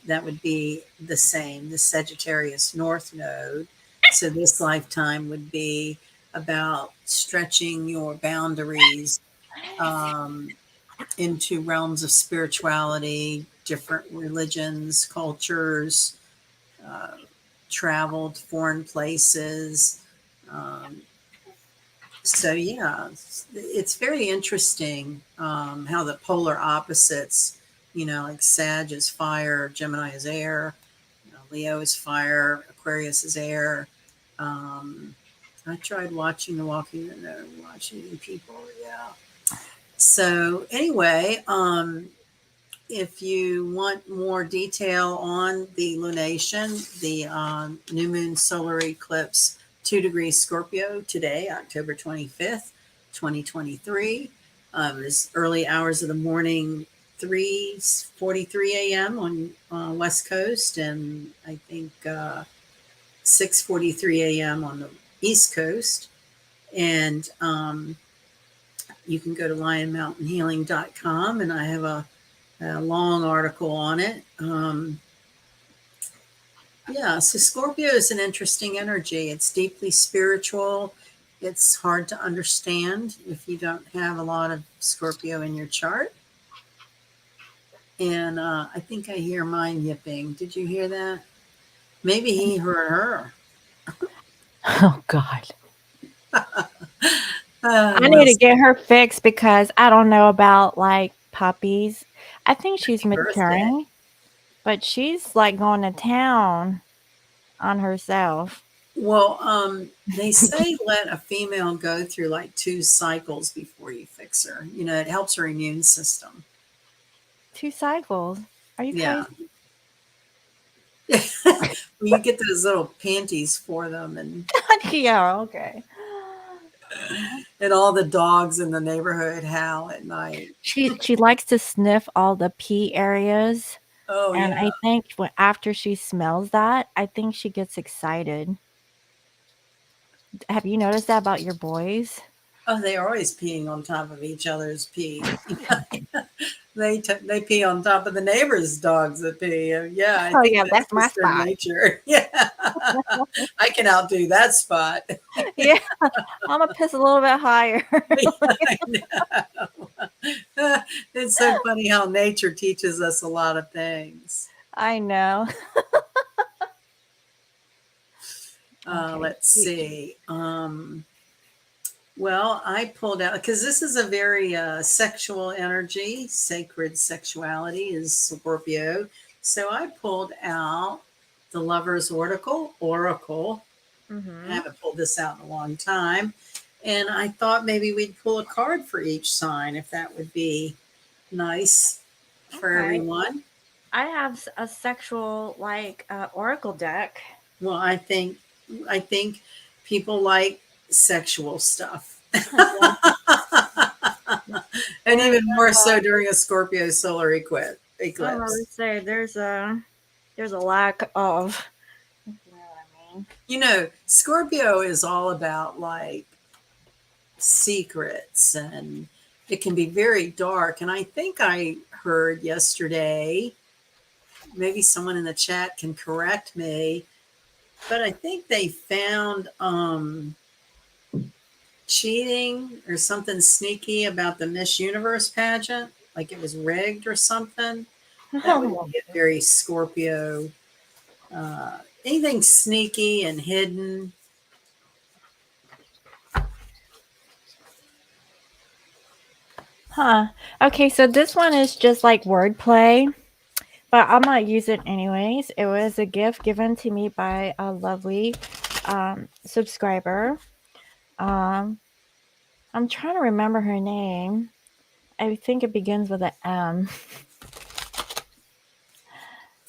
that would be the same, the Sagittarius North Node. So this lifetime would be about stretching your boundaries um, into realms of spirituality, different religions, cultures, uh, traveled foreign places. Um, so yeah, it's very interesting how the polar opposites, you know, like Sag is fire, Gemini is air, you know, Leo is fire, Aquarius is air. Um, I tried watching The Walking Dead, watching people, yeah. So anyway, if you want more detail on the lunation, the new moon solar eclipse, 2 degrees Scorpio today, October 25th, 2023. It's early hours of the morning, 3:43 a.m. on West Coast, and I think 6:43 a.m. on the East Coast. And you can go to lionmountainhealing.com, and I have a long article on it. Yeah, so Scorpio is an interesting energy. It's deeply spiritual. It's hard to understand if you don't have a lot of Scorpio in your chart. And I think I hear mine yipping. Did you hear that? Maybe he heard her. Oh God. I Well, need to get her fixed because I don't know about like puppies. I think she's happy birthday. maturing, but she's like going to town on herself. Well, they say let a female go through like 2 cycles before you fix her. You know, it helps her immune system. 2 cycles. Are you Yeah. crazy? Well, you get those little panties for them, Yeah, okay. and all the dogs in the neighborhood howl at night. She likes to sniff all the pee areas, Oh and yeah. I think after she smells that, I think she gets excited. Have you noticed that about your boys? Oh, they are always peeing on top of each other's pee. They pee on top of the neighbors' dogs that pee. Yeah, I Oh think yeah, that's that's my just their spot. nature. Yeah, I can outdo that spot. Yeah, I'm gonna piss a little bit higher. I know. It's so funny how nature teaches us a lot of things. I know. Okay. Let's see. Well, I pulled out because this is a very sexual energy. Sacred sexuality is Scorpio. So I pulled out the Lover's Oracle. Oracle. I Mhm. haven't pulled this out in a long time. And I thought maybe we'd pull a card for each sign if that would be nice for Okay. everyone. I have a sexual oracle deck. Well, I think people like sexual stuff. Yeah. And There's even more so during a Scorpio solar I'm gonna eclipse. say there's a lack of, you know what I mean. Scorpio is all about like secrets, and it can be very dark. And I think I heard yesterday, maybe someone in the chat can correct me, but I think they found cheating or something sneaky about the Miss Universe pageant, like it was rigged or something. That would Oh, be a very Scorpio. Anything sneaky and hidden. huh. Okay, so this one is just like wordplay, but I'm gonna use it anyways. It was a gift given to me by a lovely subscriber. Um, I'm trying to remember her name. I think it begins with an M.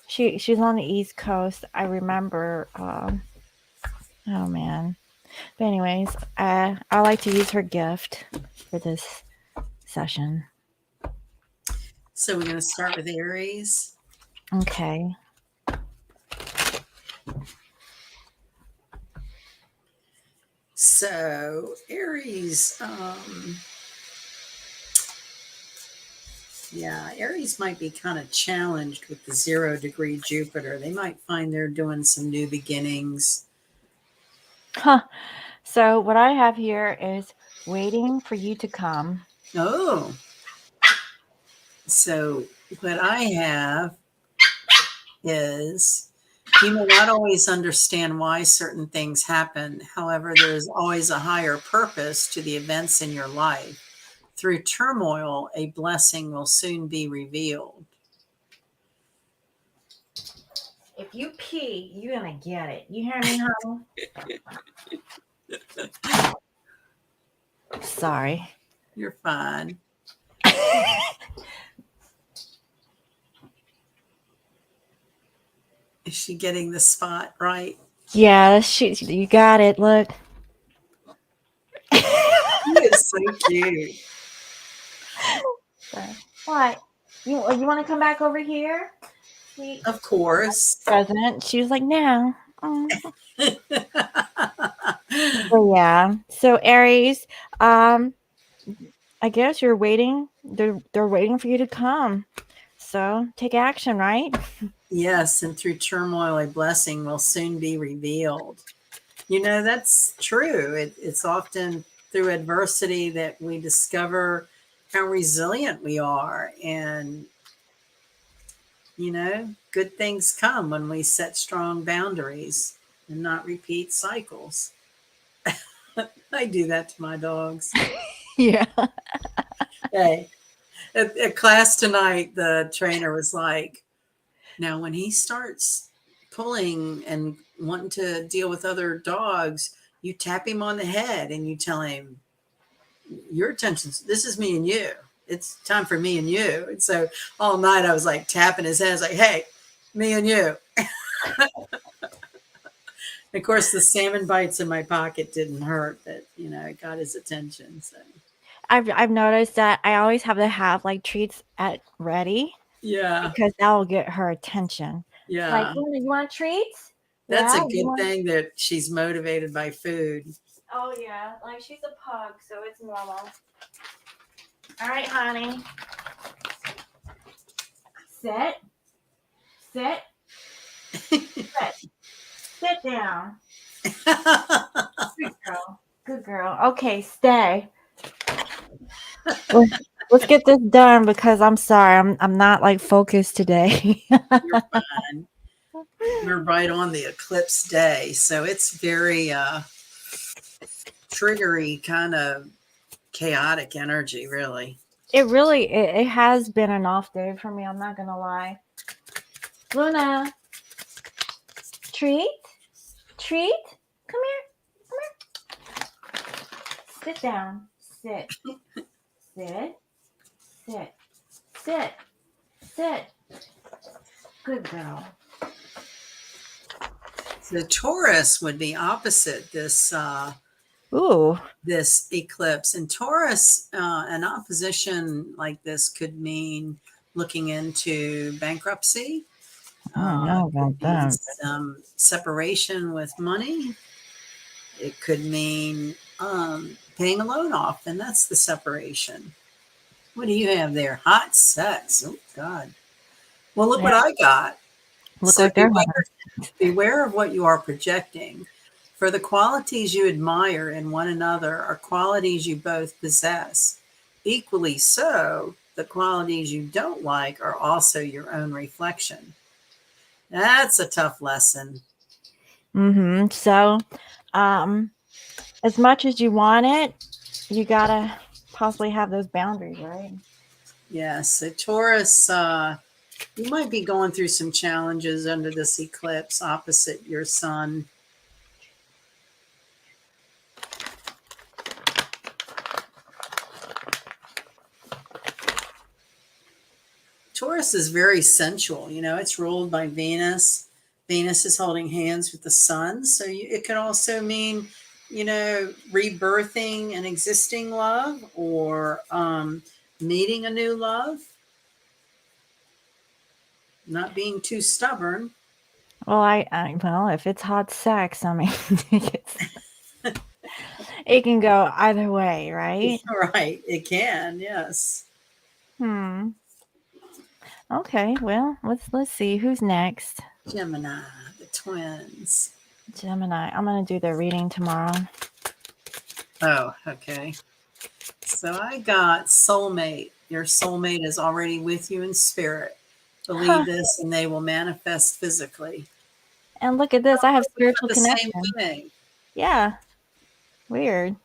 She's on the East Coast. I remember. Oh man. But anyways, I like to use her gift for this session. So we're going to start with Aries. Okay. So Aries, yeah, Aries might be kind of challenged with the 0 degree Jupiter. They might find they're doing some new beginnings. Huh. So what I have here is waiting for you to come. Oh, so what I have is you may not always understand why certain things happen. However, there's always a higher purpose to the events in your life. Through turmoil, a blessing will soon be revealed. If you pee, you're gonna get it. You hear me, honey? Sorry. You're fine. Is she getting the spot right? Yeah, you got it. Look. He is so cute. Sorry. What? You want to come back over here? Sweet Of course. president. She was like, no. Oh. So yeah. So Aries, um, I guess you're waiting. They're waiting for you to come. So take action, right? Yes, and through turmoil, a blessing will soon be revealed. That's true. It's often through adversity that we discover how resilient we are. And, good things come when we set strong boundaries and not repeat cycles. I do that to my dogs. Yeah. Hey, at class tonight, the trainer was like, now when he starts pulling and wanting to deal with other dogs, you tap him on the head and you tell him, your attention, this is me and you. It's time for me and you. And so all night I was like tapping his head. I was like, hey, me and you. Of course, the salmon bites in my pocket didn't hurt, but it got his attention. So I've noticed that I always have to have like treats at ready yeah, because that will get her attention. Like, yeah, "Luna, you want treats? that's Yeah, a you good want?" thing that she's motivated by food. Oh yeah, like she's a pug, so it's normal. All right, honey, sit, sit, sit, sit down. Good girl. Good girl. Okay, stay. Let's let's get this done because I'm sorry, I'm not like focused today. You're fine. We're right on the eclipse day, so it's very triggery, kind of chaotic energy, really. It has been an off day for me. I'm not gonna lie. Luna, treat, treat. Come here. Sit down. Sit, sit, sit, sit, sit. Good girl. So Taurus would be opposite Ooh. this eclipse. And Taurus, an opposition like this could mean looking into bankruptcy. I don't know about Could mean that. some separation with money. It could mean paying a loan off, and that's the separation. What do you have there? Hot sex. Oh God. Well, look Yeah, what I got. look So like they're having. beware of what you are projecting. For the qualities you admire in one another are qualities you both possess. Equally so, the qualities you don't like are also your own reflection. That's a tough lesson. So, um, as much as you want it, you gotta possibly have those boundaries, right? Yes, so Taurus, you might be going through some challenges under this eclipse opposite your sun. Taurus is very sensual. It's ruled by Venus. Venus is holding hands with the sun. So it could also mean, rebirthing an existing love or meeting a new love, not being too stubborn. Well, well, if it's hot sex, I mean, it can go either way, right? Right. It can. Yes. Hmm. Okay. Well, let's see who's next. Gemini, the twins. Gemini. I'm gonna do the reading tomorrow. Oh, okay. So I got soulmate. Your soulmate is already with you in spirit. Believe Huh. this and they will manifest physically. And look at this. I have We got spiritual the same connection. thing. Yeah. Weird.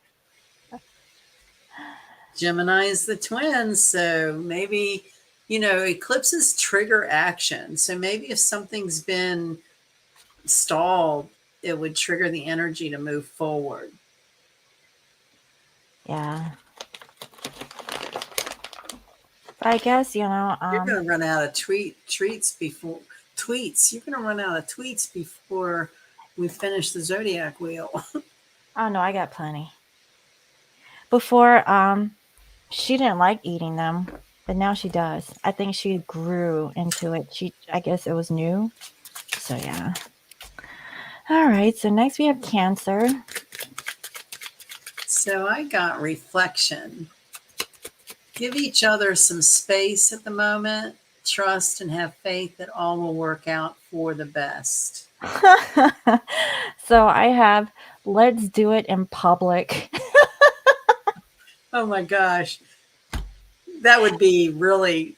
Gemini is the twins. So maybe, eclipses trigger action. So maybe if something's been stalled, it would trigger the energy to move forward. Yeah. I guess You're going to run out of tweets. You're going to run out of tweets before we finish the Zodiac wheel. oh no, I got plenty. Before, she didn't like eating them, but now she does. I think she grew into it. I guess it was new. So yeah. All right. So next we have Cancer. So I got reflection. Give each other some space at the moment. Trust and have faith that all will work out for the best. So I have let's do it in public. Oh my gosh. That would be really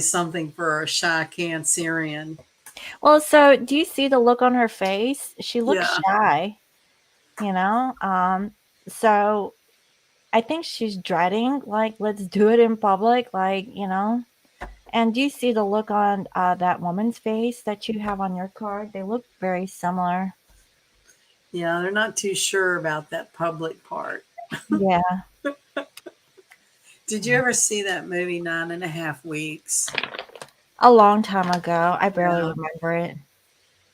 something for a shy Cancerian. Well, so do you see the look on her face? She looks Yeah. shy, you know? So I think she's dreading, like, let's do it in public, like. And do you see the look on that woman's face that you have on your card? They look very similar. Yeah, they're not too sure about that public part. Yeah. Did you ever see that movie 9.5 Weeks? A long time ago. I barely Yeah. remember it.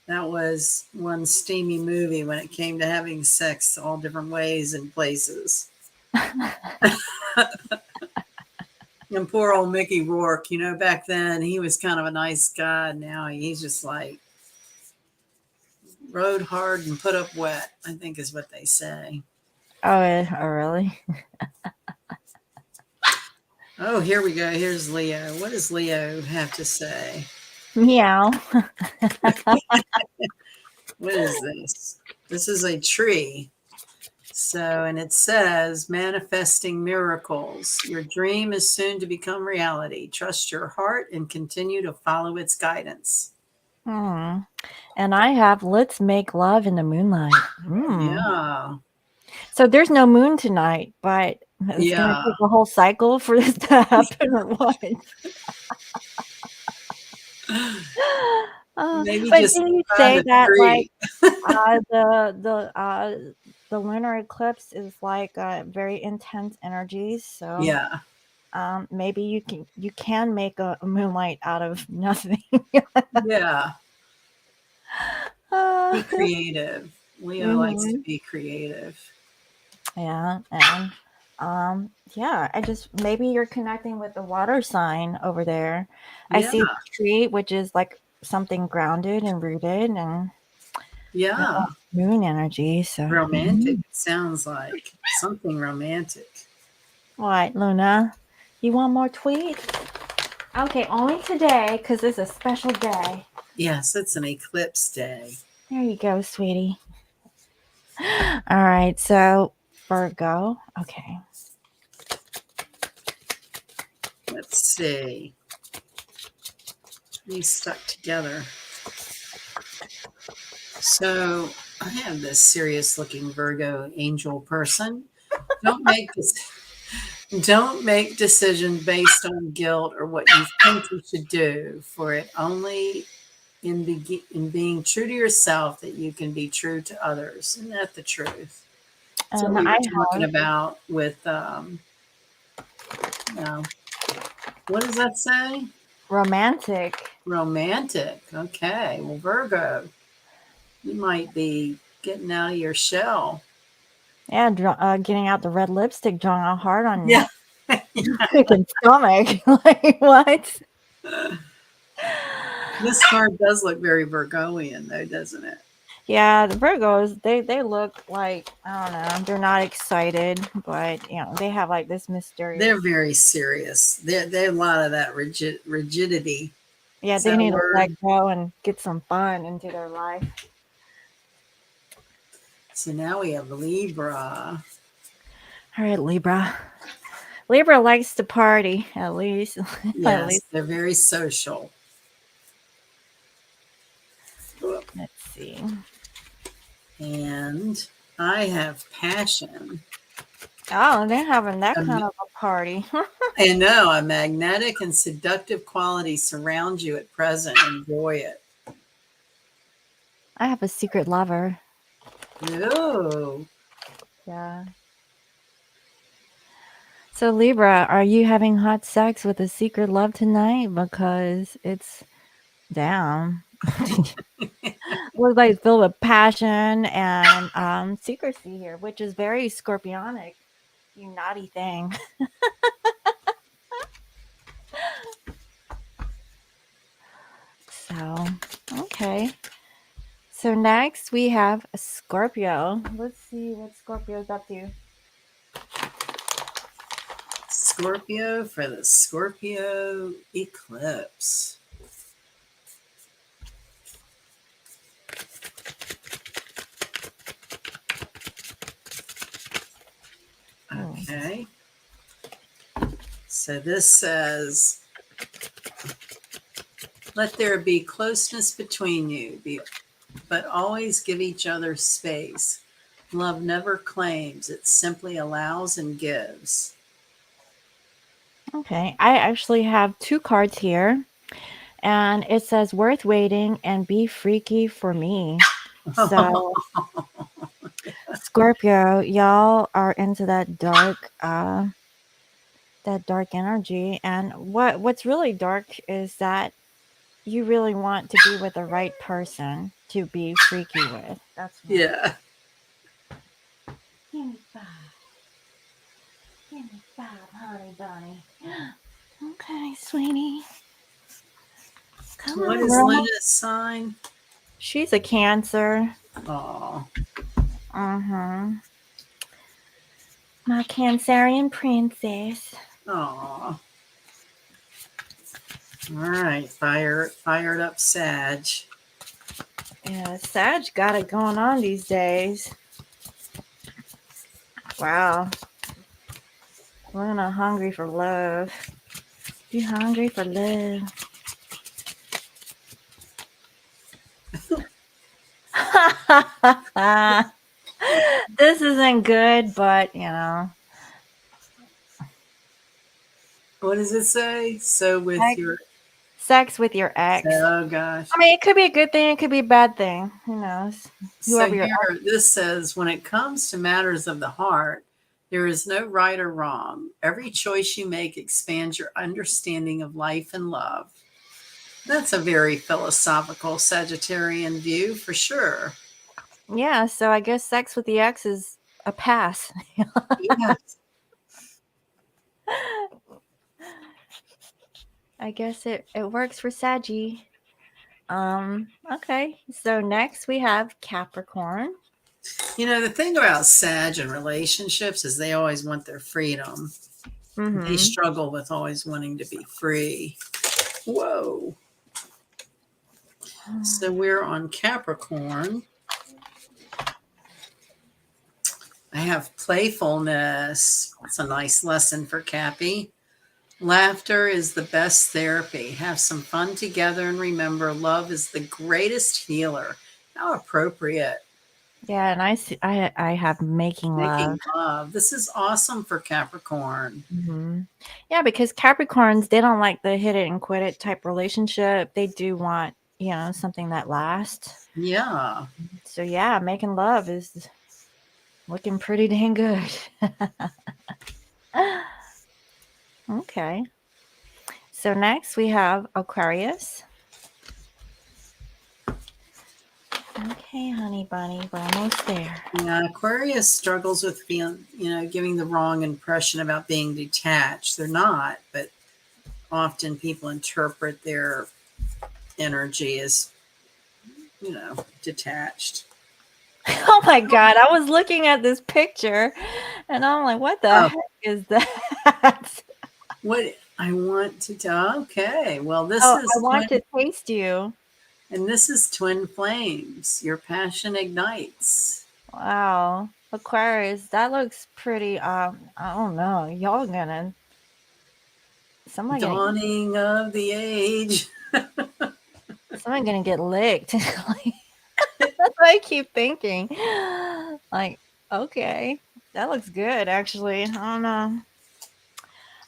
That was one steamy movie when it came to having sex all different ways and places. And poor old Mickey Rourke, back then he was kind of a nice guy. Now he's just like rode hard and put up wet, I think is what they say. Oh, really? Oh, here we go. Here's Leo. What does Leo have to say? Meow. What is this? This is a tree. So, and it says, manifesting miracles. Your dream is soon to become reality. Trust your heart and continue to follow its guidance. Hmm. And I have let's make love in the moonlight. Yeah. So there's no moon tonight, but it's going to Yeah. take a whole cycle for this to happen or what? Maybe But just didn't you find say a that like tree. the lunar eclipse is like very intense energies? So Yeah. maybe you can make a moonlight out of nothing. Yeah. uh, Be creative. Leo likes to hmm be creative. Yeah, and yeah, I just maybe you're connecting with the water sign over there. I Yeah. see the tree, which is like something grounded and rooted, and Yeah. moon energy. So, Romantic. It sounds like something romantic. what, Luna? You want more tweets? Okay, only today because it's a special day. Yes, it's an eclipse day. There you go, sweetie. All right, so Virgo. Okay. Let's see. These stuck together. So I have this serious looking Virgo angel person. Don't make this don't make decisions based on guilt or what you think you should do, for it only in being true to yourself that you can be true to others. Isn't that the truth? That's what And we I were talking have about with what does that say? romantic. Romantic. Okay. Well, Virgo, you might be getting out of your shell. Yeah, getting out the red lipstick, drawing a heart on Yeah. freaking stomach. Like what? This card does look very Virgoian, though, doesn't it? Yeah, the Virgos, they look like I don't know, they're not excited, but they have like this mysterious. They're very serious. They're a lot of that rigidity. Yeah, Is they that a need to let word? go and get some fun into their life. So now we have Libra. All right, Libra. Libra likes to party, at least. At Yes, least. they're very social. Let's see. And I have passion. Oh, they're having that Um, kind of a party. I know a magnetic and seductive quality surrounds you at present. Enjoy it. I have a secret lover. Oh, Yeah. So Libra, are you having hot sex with a secret love tonight? Because it's down. Looks like it's filled with passion and secrecy here, which is very scorpionic. You naughty thing. So, okay. So next we have a Scorpio. Let's see what Scorpio's up to. Scorpio for the Scorpio eclipse. Oh. Okay. So this says, let there be closeness between you, but always give each other space. Love never claims, it simply allows and gives. Okay. I actually have two cards here, and it says worth waiting and be freaky for me. So Scorpio, y'all are into that dark energy, and what's really dark is that you really want to be with the right person. to be freaky with. That's why. Yeah. Give me 5. Give me 5, honey bunny. Okay, sweetie. Come What on, is girl. Linda's sign? She's a Cancer. Oh, Mm-hmm. My Cancerian princess. oh. All right, fired up, Sag. Yeah, Sag got it going on these days. Wow. Luna hungry for love. You hungry for love? This isn't good, but you know. What does it say? So with Sex, your, sex with your ex. oh gosh. I mean, it could be a good thing, it could be a bad thing. Who knows? So Whoever your here, this says, when it comes to matters of the heart, there is no right or wrong. Every choice you make expands your understanding of life and love. That's a very philosophical Sagittarian view for sure. Yeah, so I guess sex with the ex is a pass. Yeah. I guess it works for Saggy. Okay. So next we have Capricorn. You know, the thing about Sag and relationships is they always want their freedom. They Mm-hmm. struggle with always wanting to be free. Whoa. So we're on Capricorn. I have playfulness. It's a nice lesson for Cappy. Laughter is the best therapy. Have some fun together and remember love is the greatest healer. How appropriate. Yeah, and I have making love. Making love. This is awesome for Capricorn. Mm-hmm. Yeah, because Capricorns, they don't like the hit it and quit it type relationship. They do want, something that lasts. Yeah. So yeah, making love is looking pretty dang good. Okay. So next we have Aquarius. Okay, honey bunny, we're almost there. Yeah, Aquarius struggles with being, giving the wrong impression about being detached. They're not, but often people interpret their energy as, detached. Oh my god, I was looking at this picture and I'm like, what the Oh, heck is that? what I want to tell. Okay, well, this Oh, I is want twin, to taste you. and this is twin flames. Your passion ignites. Wow. Aquarius, that looks pretty I don't know. Somebody gonna Dawning of the age. somebody gonna get licked. Like, that's what I keep thinking. Like, okay. That looks good actually. I don't know.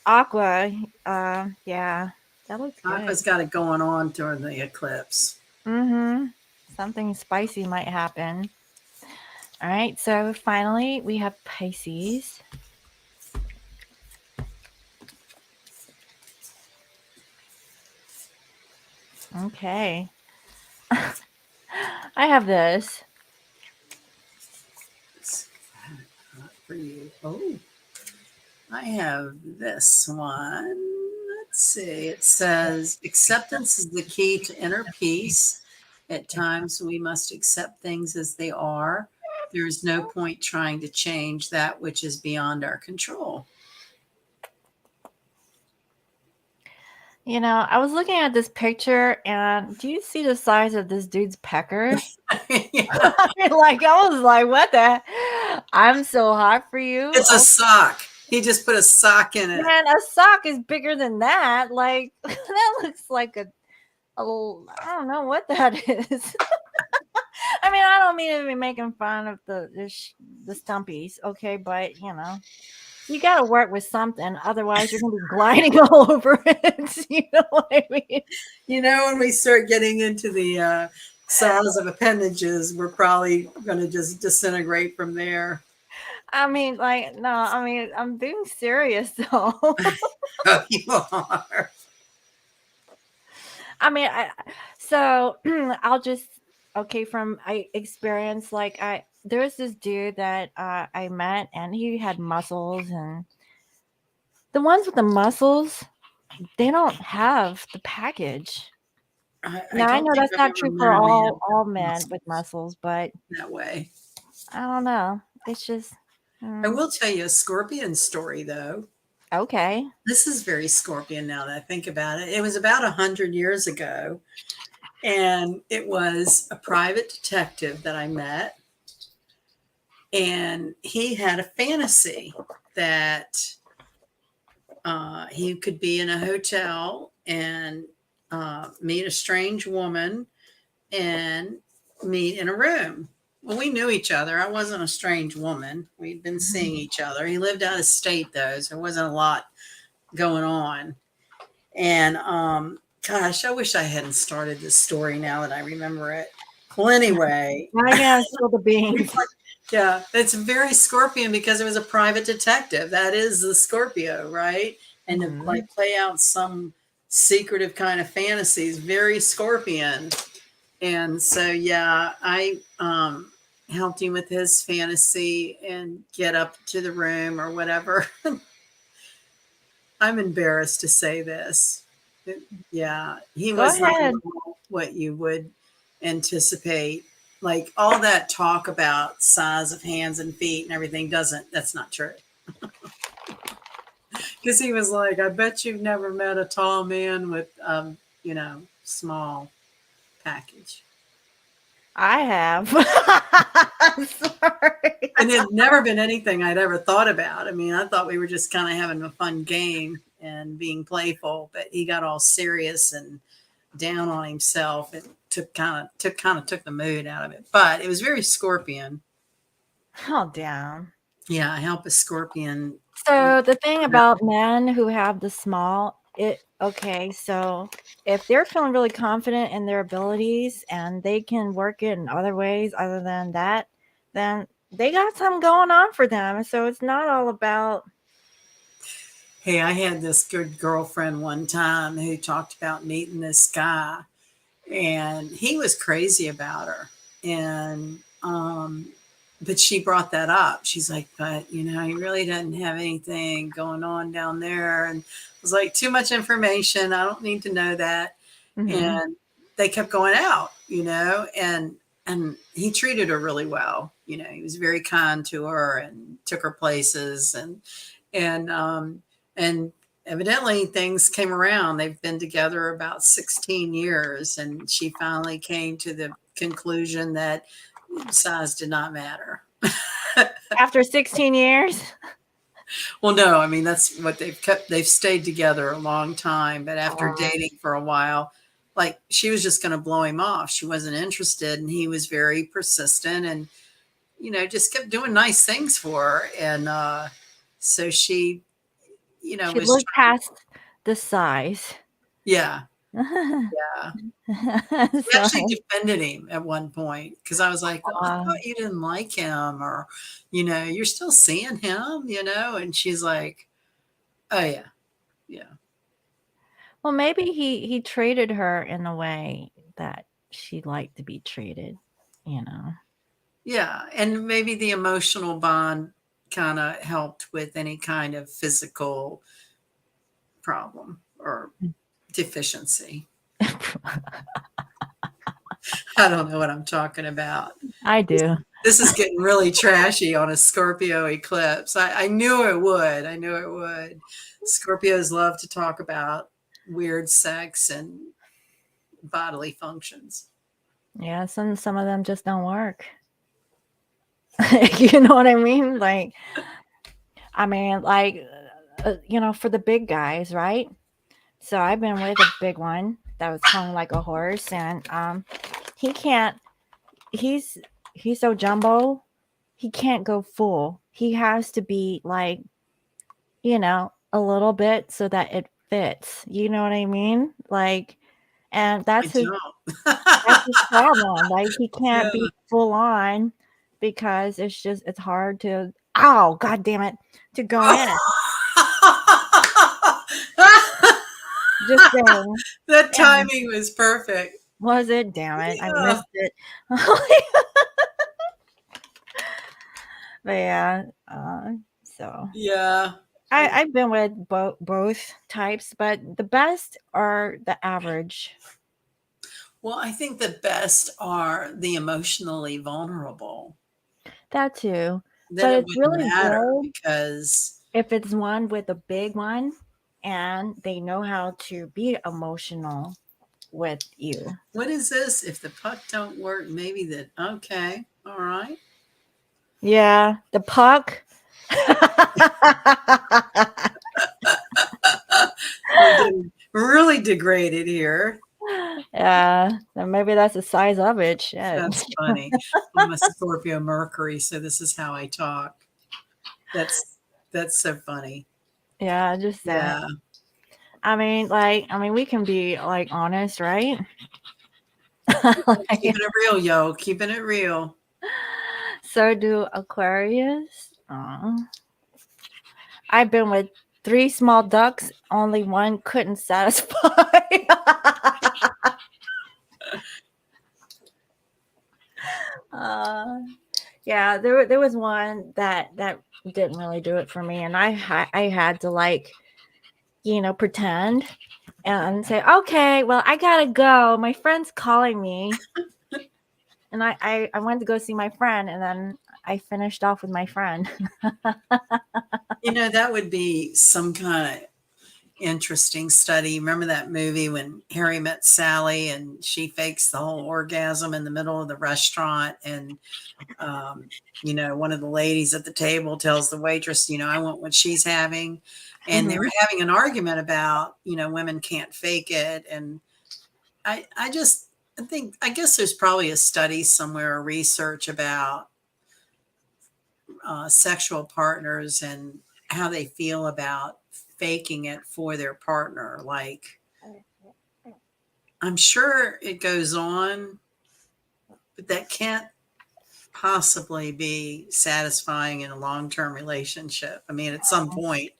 Aqua, yeah. That looks good. Aqua's got it going on during the eclipse. Mm-hmm. Something spicy might happen. All right, so finally we have Pisces. Okay. I have this. For you. Oh, I have this one. Let's see. It says acceptance is the key to inner peace. At times, we must accept things as they are. There is no point trying to change that which is beyond our control. I was looking at this picture, and do you see the size of this dude's pecker? Yeah. I was like, what the? I'm so hot for you. It's a Oh, sock. He just put a sock in it. man, a sock is bigger than that. Like, that looks like I don't know what that is. I mean, I don't mean to be making fun of the stumpies, okay? But, you got to work with something. Otherwise, you're going to be gliding all over it. You know what I mean? When we start getting into the size of appendages, we're probably going to just disintegrate from there. I mean, like, no, I mean, I'm being serious though. Oh, you are. I mean, so I'll just Okay, from I experience, like there's this dude that I met, and he had muscles, and the ones with the muscles, they don't have the package. I Now I don't know think that's I've not ever true met for a man all with men with muscles muscles, but that way. I don't know. It's just I mm, will tell you a scorpion story, though. okay. This is very scorpion now that I think about it. It was about 100 years ago, and it was a private detective that I met, and he had a fantasy that he could be in a hotel and meet a strange woman and meet in a room. Well, we knew each other. I wasn't a strange woman. We'd been seeing each other. He lived out of state, though, so there wasn't a lot going on. And gosh, I wish I hadn't started this story now that I remember it. Well, anyway, Now I gotta spill the beans. yeah, it's very Scorpion because it was a private detective. That is the Scorpio, right? And to Mhm. like play out some secretive kind of fantasies, very Scorpion. And so, yeah, I helped him with his fantasy and get up to the room or whatever. I'm embarrassed to say this. Yeah, he Go was not at ahead. all what you would anticipate. Like all that talk about size of hands and feet and everything that's not true. Because he was like, I bet you've never met a tall man with, small package. I have. I'm sorry. And it had never been anything I'd ever thought about. I mean, I thought we were just kind of having a fun game and being playful, but he got all serious and down on himself and took the mood out of it. But it was very Scorpion. Oh, damn. Yeah, I help a Scorpion. So the thing about men who have the small, okay, so if they're feeling really confident in their abilities and they can work it in other ways other than that, then they got something going on for them. So it's not all about Hey, I had this good girlfriend one time who talked about meeting this guy, and he was crazy about her. And but she brought that up. She's like, but he really doesn't have anything going on down there. And I was like, too much information. I don't need to know that. mhm. And they kept going out, and he treated her really well. He was very kind to her and took her places, and evidently things came around. They've been together about 16 years, and she finally came to the conclusion that size did not matter. After 16 years. Well, no, I mean that's what they've stayed together a long time, but after Oh, dating for a while, like she was just going to blow him off. She wasn't interested, and he was very persistent and just kept doing nice things for her. And so she she was looked trying. past the size. Yeah, yeah. She actually So, defended him at one point because I was like, "Oh, I uh, thought you didn't like him, or you're still seeing him, and she's like, "Oh yeah, yeah, well, maybe he treated her in a way that she liked to be treated, you know. yeah," and maybe the emotional bond kind of helped with any kind of physical problem or deficiency. I don't know what I'm talking about. I This, do. this is getting really trashy on a Scorpio eclipse. I knew it would. I knew it would. Scorpios love to talk about weird sex and bodily functions. Yeah, some of them just don't work. You know what I mean? Like, I mean, like, for the big guys, right? So I've been with a big one that was hung like a horse, and he can't. He's he's so jumbo. He can't go full. He has to be like, a little bit so that it fits. You know what I mean? Like, and I that's his don't. problem. Like he can't Yeah. be full on because it's hard to ow, god damn it, to go in. Just saying. That Yeah. timing was perfect. Was it? Damn it. I Yeah. missed it. But yeah, so Yeah. I, I've been with both types, but the best are the average. well, I think the best are the emotionally vulnerable. That too. Then But it it's wouldn't really matter good because if it's one with a big one and they know how to be emotional with you. what is this? If the puck don't work, maybe that. Okay. All right. Yeah, the puck. We're getting really degraded here. Yeah, then maybe that's the size of it. Shit. That's funny. I'm a Scorpio Mercury, so this is how I talk. That's that's so funny. Yeah, just saying. Yeah. We can be like honest, right? Keeping it real, yo. Keeping it real. So do Aquarius. I've been with three small ducks. Only one couldn't satisfy. uh, yeah, there was one that didn't really do it for me, and I had to pretend and say, okay, well, I gotta go. My friend's calling me, and I went to go see my friend, and then I finished off with my friend. That would be some kind of interesting study. Remember that movie when Harry met Sally and she fakes the whole orgasm in the middle of the restaurant? And, one of the ladies at the table tells the waitress, I want what she's having. And they were Hmm. having an argument about, women can't fake it. And I guess there's probably a study somewhere, a research about sexual partners and how they feel about faking it for their partner. Like, I'm sure it goes on, but that can't possibly be satisfying in a long-term relationship. I mean, at some No, point,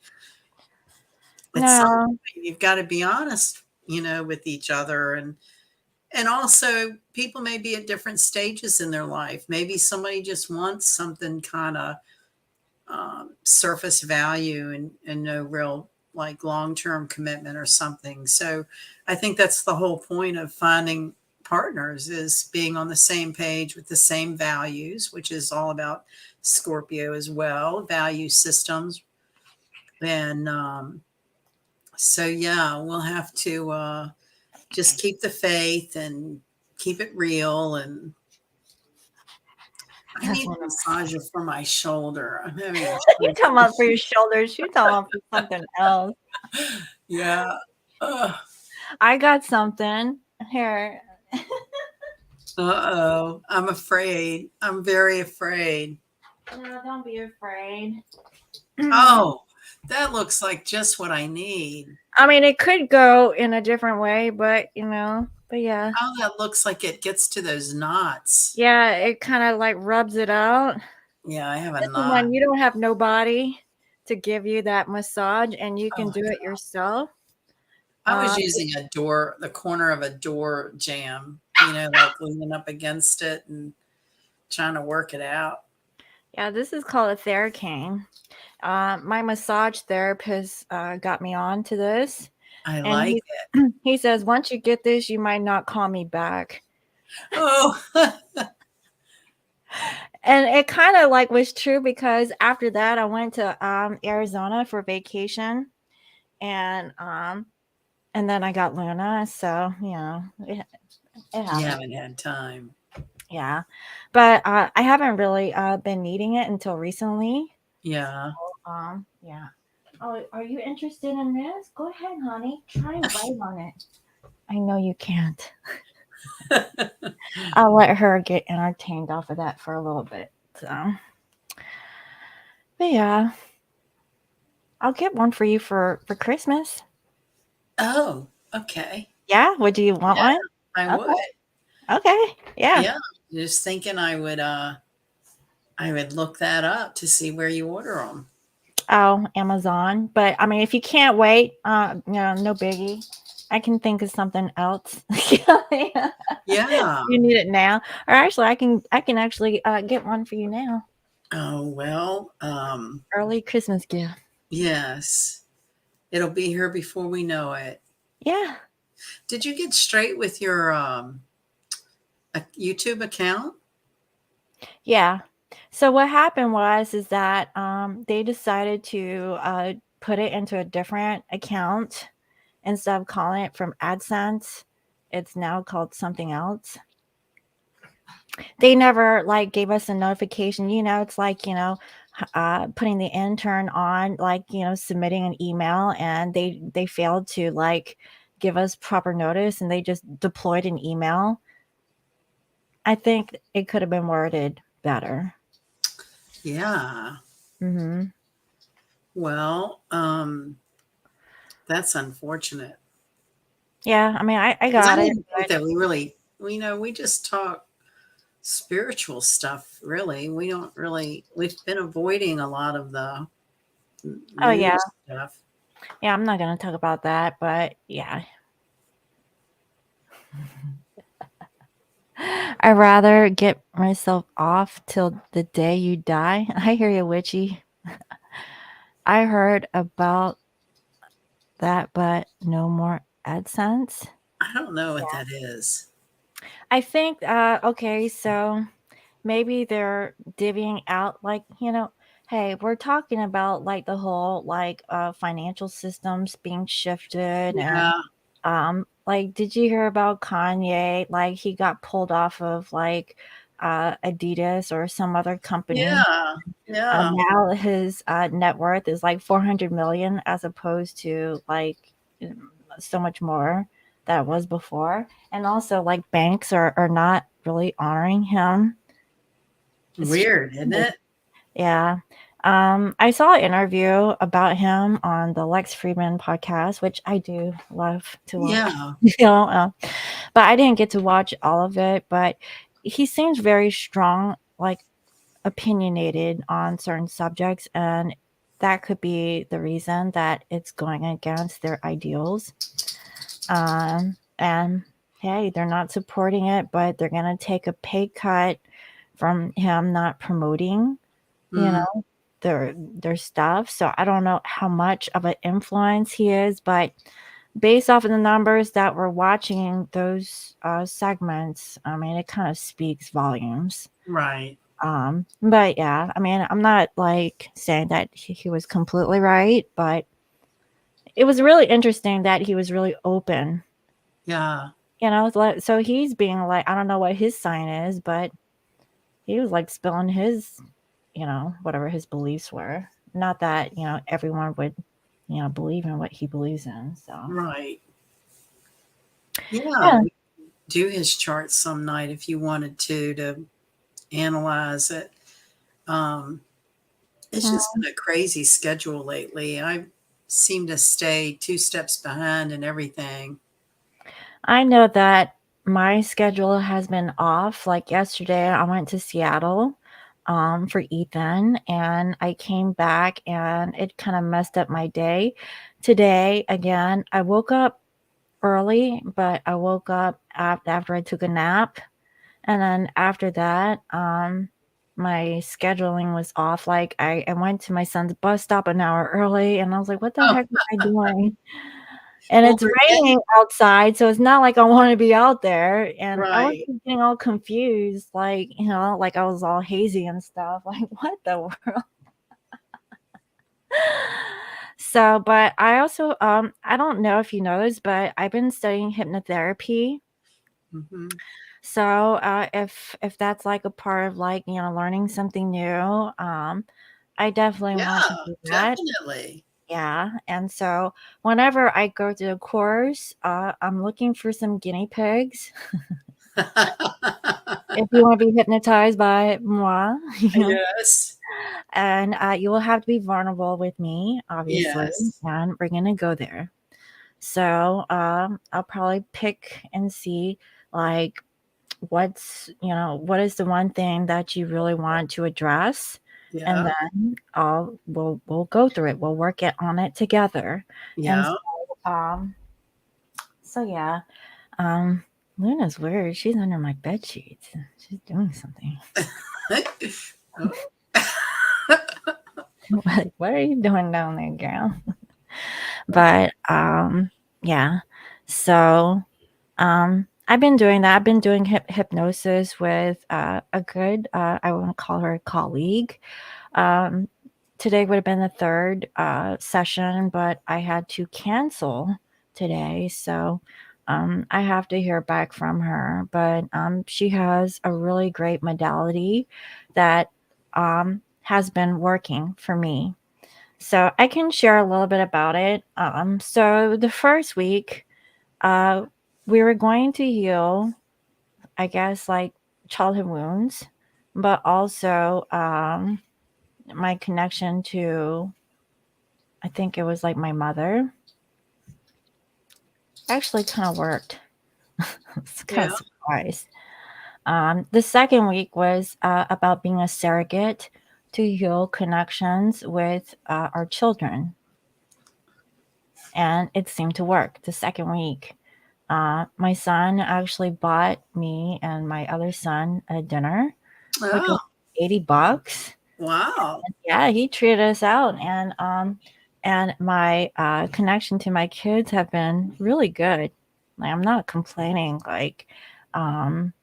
you've got to be honest, with each other. And also, people may be at different stages in their life. Maybe somebody just wants something kind of surface value and no real like long-term commitment or something. So I think that's the whole point of finding partners, is being on the same page with the same values, which is all about Scorpio as well, value systems. And so yeah, we'll have to just keep the faith and keep it real. And I that's need one a of massager for my shoulder. I'm having a you shoulder talking about for issue. your shoulders. You talking about for something else. Yeah. Ugh. I got something here. Uh-oh. I'm afraid. I'm very afraid. No, don't be afraid. Oh, that looks like just what I need. It could go in a different way, but yeah. Oh, that looks like it gets to those knots. Yeah, it kind of like rubs it out. Yeah, I have a This is knot. when you don't have nobody to give you that massage and you can Oh, do it yourself. I was Uh, using the corner of a door jamb, like leaning up against it and trying to work it out. yeah, this is called a Theracane. My massage therapist got me on to this, I and like he it. he says once you get this, you might not call me back. Oh, And it kind of like was true because after that, I went to Arizona for vacation, and um, and then I got Luna, so it you happened. haven't had time. Yeah, but I haven't really been needing it until recently. Yeah. Yeah. Oh, are you interested in this? Go ahead, honey. Try and bite on it. I know you can't. I'll let her get entertained off of that for a little bit. So, but yeah, I'll get one for you for Christmas. Oh, okay. Yeah, would you want Yeah, one? I would. Okay. Okay. Yeah. Yeah. Just thinking I would look that up to see where you order them. Oh, Amazon. But if you can't wait, no biggie. I can think of something else. Yeah. You need it now, or actually, I can actually get one for you now. Oh, well, Early Christmas gift. yes. It'll be here before we know it. Yeah, Did you get straight with your YouTube account? yeah. So what happened was is that they decided to put it into a different account instead of calling it from AdSense. It's now called something else. They never like gave us a notification. It's like putting the intern on, like submitting an email, and they failed to like give us proper notice, and they just deployed an email. I think it could have been worded better. Yeah. Hmm. Well, that's unfortunate. Yeah, I mean, I 'Cause I got it, didn't think but that we really, we just talk spiritual stuff, really. We don't really, we've been avoiding a lot of the oh yeah, news stuff. yeah, I'm not gonna talk about that, but yeah, I'd rather get myself off till the day you die. I hear you, witchy. I heard about that, but no more AdSense. I don't know what Yeah. that is. I think okay, so maybe they're divvying out like, hey, we're talking about like the whole like financial systems being shifted, and Yeah. like did you hear about Kanye? Like he got pulled off of like Adidas or some other company. Yeah. Yeah. Now his net worth is like 400 million as opposed to like so much more that it was before. And also like banks are not really honoring him. It's Weird, isn't true. it? Yeah. I saw an interview about him on the Lex Friedman podcast, which I do love to watch. Yeah. But I didn't get to watch all of it. But he seems very strong, like opinionated on certain subjects, and that could be the reason that it's going against their ideals. And hey, they're not supporting it, but they're going to take a pay cut from him not promoting, you Mm, know, their stuff. So I don't know how much of an influence he is, but based off of the numbers that we're watching those segments, I mean, it kind of speaks volumes. right. But yeah, I mean, I'm not like saying that he was completely right, but it was really interesting that he was really open. Yeah. So he's being like, I don't know what his sign is, but he was like spilling his, whatever his beliefs were. Not that, everyone would, believe in what he believes in. So Right. Yeah. yeah. We do his chart some night if you wanted to analyze it. Um, it's just Mm. been a crazy schedule lately. I seem to stay 2 steps behind and everything. I know that my schedule has been off. Like yesterday, I went to Seattle for Ethan, and I came back and it kind of messed up my day. Today, again, I woke up early, but I woke up after I took a nap. And then after that, my scheduling was off. Like I went to my son's bus stop an hour early, and I was like, what the Oh, heck am I doing? And well, it's we're getting raining outside, so it's not like I wanna be out there, and I was right. just getting all confused, like, like I was all hazy and stuff, like, "What the world?" So, but I also, I don't know if you know this, but I've been studying hypnotherapy. Hmm. So, if that's, like, a part of, like, learning something new, I definitely want to Yeah, do that. definitely. Yeah, and so whenever I go to a course, I'm looking for some guinea pigs. If you wanna be hypnotized by moi, Yes. and, you will have to be vulnerable with me, obviously, Yes. and we're gonna go there. So, I'll probably pick and see, like, what is the one thing that you really want to address, and Yeah. then we'll go through it, we'll work it on it together, and Yeah. um So yeah, um, Luna's weird. She's under my bed sheets. She's doing something. Like, what are you doing down there, girl? But yeah. So I've been doing that. I've been doing hypnosis with a good, I won't call her a colleague. Um, Today would have been the third session, but I had to cancel today. So I have to hear back from her. But she has a really great modality that has been working for me. So I can share a little bit about it. So the first week, uh, we were going to heal, I guess, like childhood wounds, but also my connection to, I think it was like my mother. Actually, kind of worked. It's kind of Yeah. surprised. The second week was about being a surrogate to heal connections with our children, and it seemed to work. The second week, my son actually bought me and my other son a dinner, which Oh, was $80. wow. Yeah, he treated us out, and my connection to my kids have been really good. Like, I'm not complaining. Like, um,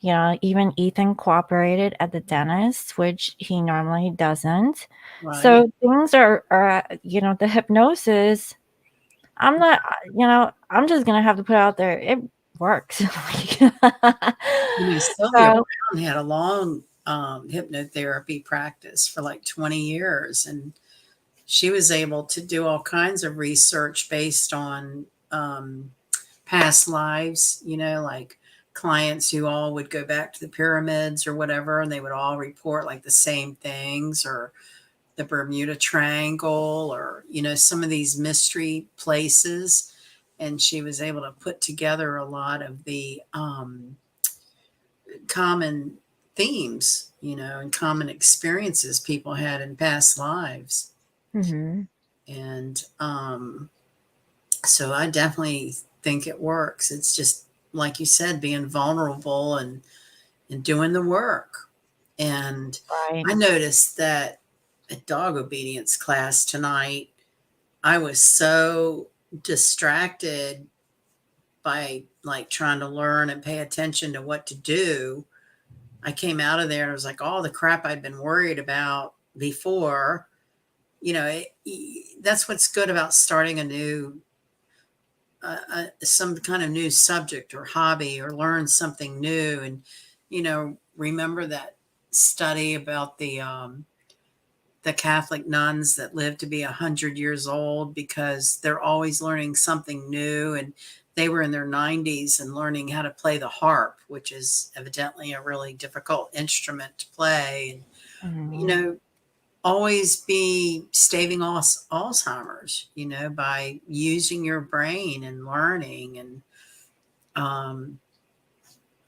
even Ethan cooperated at the dentist, which he normally doesn't. Right. So things are the hypnosis. I'm not, I'm just gonna have to put out there. It works. Sylvia So, Brown had a long hypnotherapy practice for like 20 years, and she was able to do all kinds of research based on past lives, like clients who all would go back to the pyramids or whatever, and they would all report like the same things, or the Bermuda Triangle, or, some of these mystery places. And she was able to put together a lot of the common themes, and common experiences people had in past lives. mhm, And so I definitely think it works. It's just, like you said, being vulnerable and doing the work. And right. I noticed that at dog obedience class tonight, I was so distracted by like trying to learn and pay attention to what to do. I came out of there and it was like all the crap I'd been worried about before. That's what's good about starting a new, some kind of new subject or hobby, or learn something new. And, remember that study about the Catholic nuns that lived to be 100 years old because they're always learning something new. And they were in their 90s and learning how to play the harp, which is evidently a really difficult instrument to play. And, Mhm. always be staving off Alzheimer's, by using your brain and learning. And um,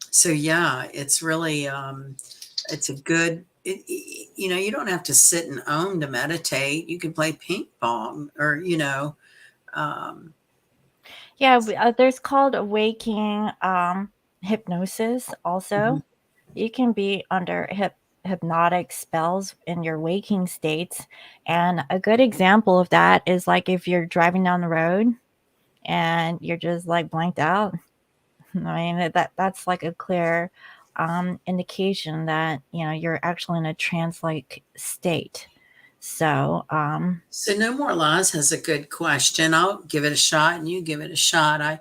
so, yeah, it's really, it's a good, you don't have to sit and to meditate. You can play ping pong, or, um, Yeah, there's called waking hypnosis mhm, also. You can be under hypnotic spells in your waking states. And a good example of that is like if you're driving down the road and you're just like blanked out. I mean, that's like a clear indication that, you're actually in a trance-like state. So, so No More Lies has a good question. I'll give it a shot and you give it a shot. I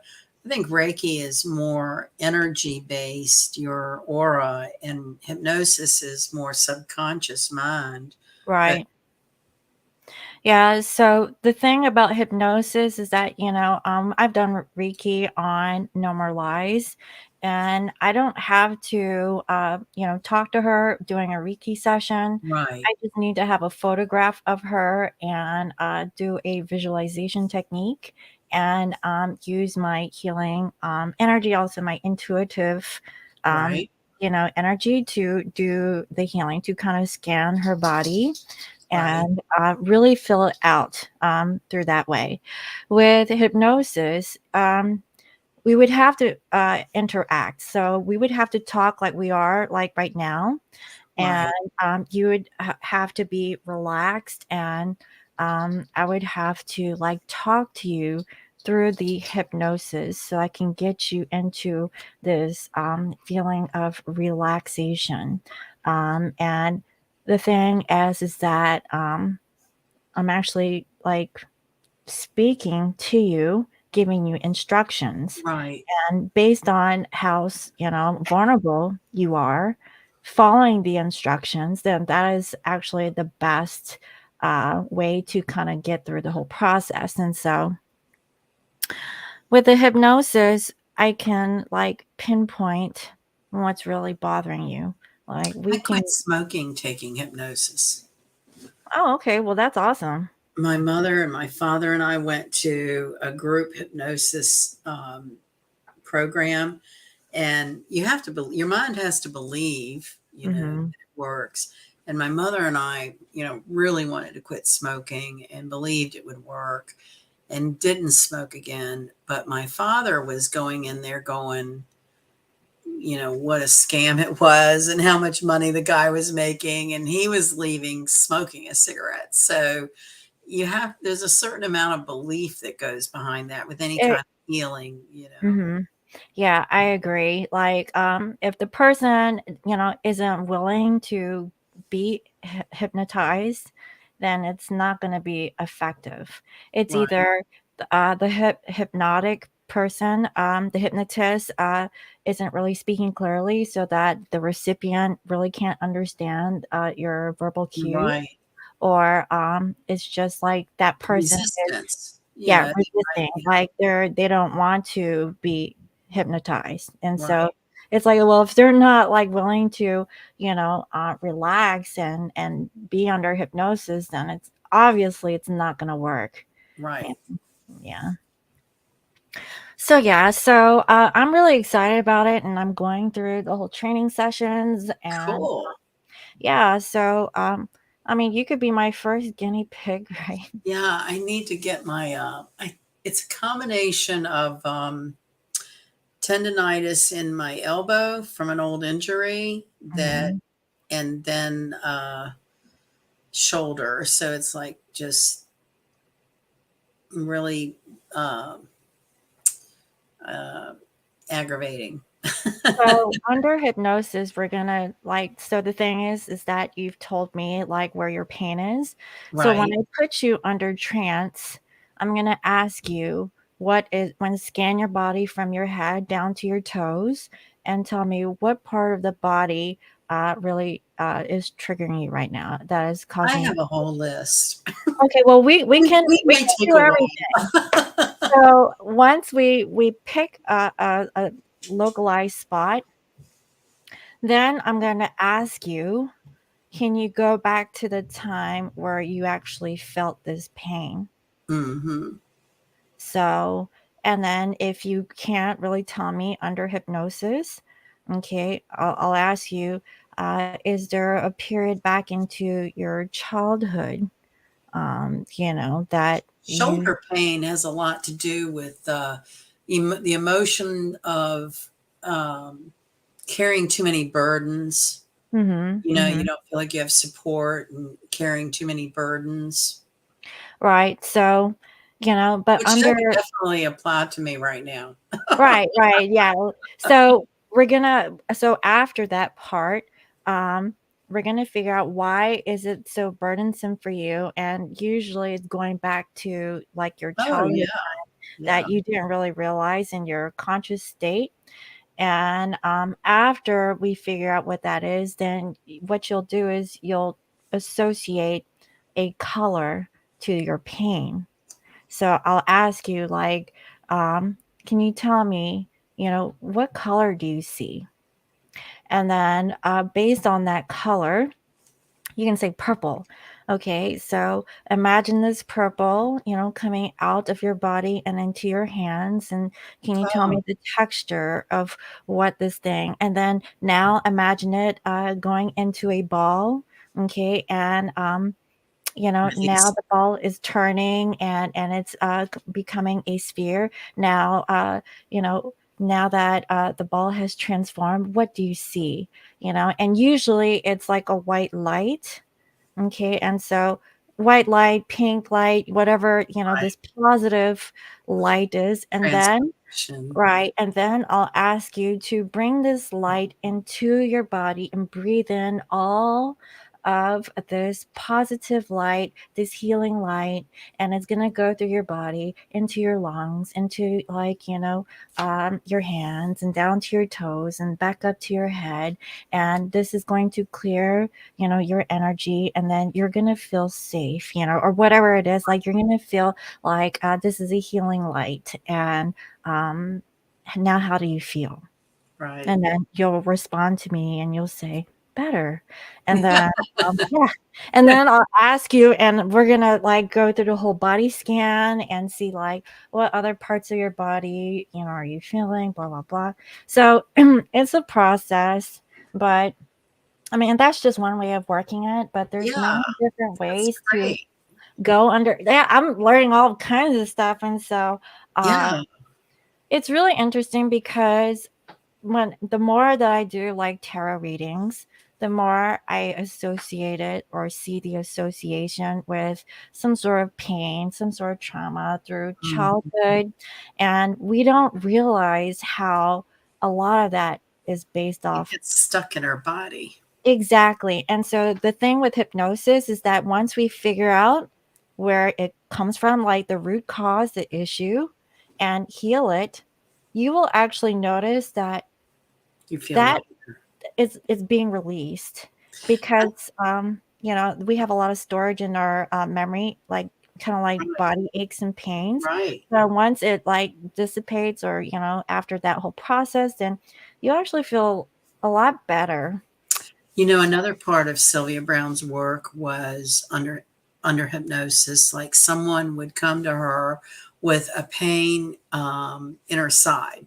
think Reiki is more energy based, your aura, and hypnosis is more subconscious mind. But right. Yeah, so the thing about hypnosis is that, I've done Reiki on No More Lies, and I don't have to, talk to her during a Reiki session. right, I just need to have a photograph of her and do a visualization technique and use my healing energy, also my intuitive, um, right, energy to do the healing, to kind of scan her body right. and really fill it out through that way. With hypnosis, we would have to interact. So we would have to talk like we are, like right now, and Right. you would have to be relaxed, and I would have to like talk to you through the hypnosis so I can get you into this feeling of relaxation. And the thing is that I'm actually like speaking to you, giving you instructions, Right. and based on how vulnerable you are, following the instructions, then that is actually the best way to kind of get through the whole process. And so with the hypnosis, I can like pinpoint what's really bothering you. Like I we can. quit smoking taking hypnosis. Oh, okay, well that's awesome. My mother and my father and I went to a group hypnosis program, and you have to your mind has to believe, that Hmm. it works. And my mother and I, really wanted to quit smoking and believed it would work, and didn't smoke again. But my father was going in there going, what a scam it was and how much money the guy was making, and he was leaving smoking a cigarette. So there's a certain amount of belief that goes behind that with any kind It, of healing. hmm. Yeah, I agree. Like, if the person, isn't willing to be hypnotized, then it's not going to be effective. It's Right. either the hypnotic person, the hypnotist, isn't really speaking clearly so that the recipient really can't understand your verbal cues, Right. or it's just like that person is, Resistance. yeah, Yeah. resisting, Yeah. like they don't want to be hypnotized. And so Right. it's like, well, if they're not like willing to, relax and be under hypnosis, then it's obviously it's not going to work. And Right. yeah. So yeah, so I'm really excited about it, and I'm going through the whole training sessions, and Cool. yeah, so I mean, you could be my first guinea pig, right? Yeah. I need to get my, it's a combination of, tendonitis in my elbow from an old injury that, Hmm. and then, shoulder. So it's like just really, uh, uh, aggravating. So under hypnosis, we're gonna like, so the thing is that you've told me like where your pain is. So when Right. I put you under trance, I'm gonna ask you what is, when scan your body from your head down to your toes, and tell me what part of the body really is triggering you right now, that is I causing you. have a whole list. Okay, well we can We we may can take do a everything. while. So once we pick a localized spot, then I'm going to ask you, can you go back to the time where you actually felt this pain? Hmm. So, and then if you can't really tell me under hypnosis, okay, I'll ask you, is there a period back into your childhood, that you. Shoulder pain has a lot to do with the emotion of um, carrying too many burdens. Hmm. You Hmm. don't feel like you have support and carrying too many burdens, Right. So, but which under. that would definitely apply to me right now. Right, right, yeah. So so after that part, um, we're gonna figure out why is it so burdensome for you, and usually it's going back to like your Oh childhood yeah, that yeah. you didn't really realize in your conscious state. And after we figure out what that is, then what you'll do is you'll associate a color to your pain. So I'll ask you, like, um, can you tell me, what color do you see? And then based on that color, you can say purple. Okay, so imagine this purple, coming out of your body and into your hands. And can you tell Oh, me the texture of what this thing? And then now imagine it going into a ball. Okay, and now Right. the ball is turning and it's becoming a sphere. Now, now that the ball has transformed, what do you see? And usually it's like a white light. Okay, and so white light, pink light, whatever, this Right. positive light is, and then Transformation. right. And then I'll ask you to bring this light into your body and breathe in all of this positive light, this healing light, and it's going to go through your body, into your lungs, into like, your hands and down to your toes and back up to your head. And this is going to clear, your energy. And then you're going to feel safe, or whatever it is. Like you're going to feel like this is a healing light. And um, now how do you feel? Right. And then you'll respond to me and you'll say, better. And then, yeah. And then I'll ask you, and we're going to like go through the whole body scan and see like what other parts of your body, are you feeling, blah, blah, blah. So it's a process, but I mean, that's just one way of working it, but there's Yeah, many different that's ways to great. go under. Yeah, I'm learning all kinds of stuff. And so, Yeah. it's really interesting because the more that I do like tarot readings, the more I associate it or see the association with some sort of pain, some sort of trauma through Mhm. childhood. And we don't realize how a lot of that is based It off. gets stuck in our body. Exactly. And so the thing with hypnosis is that once we figure out where it comes from, like the root cause, the issue, and heal it, you will actually notice that You feel that lighter. is being released because we have a lot of storage in our memory, like kind of like Right. body aches and pains. Right. So once it like dissipates, or after that whole process, then you actually feel a lot better. Another part of Sylvia Browne's work was under hypnosis. Like someone would come to her with a pain in her side,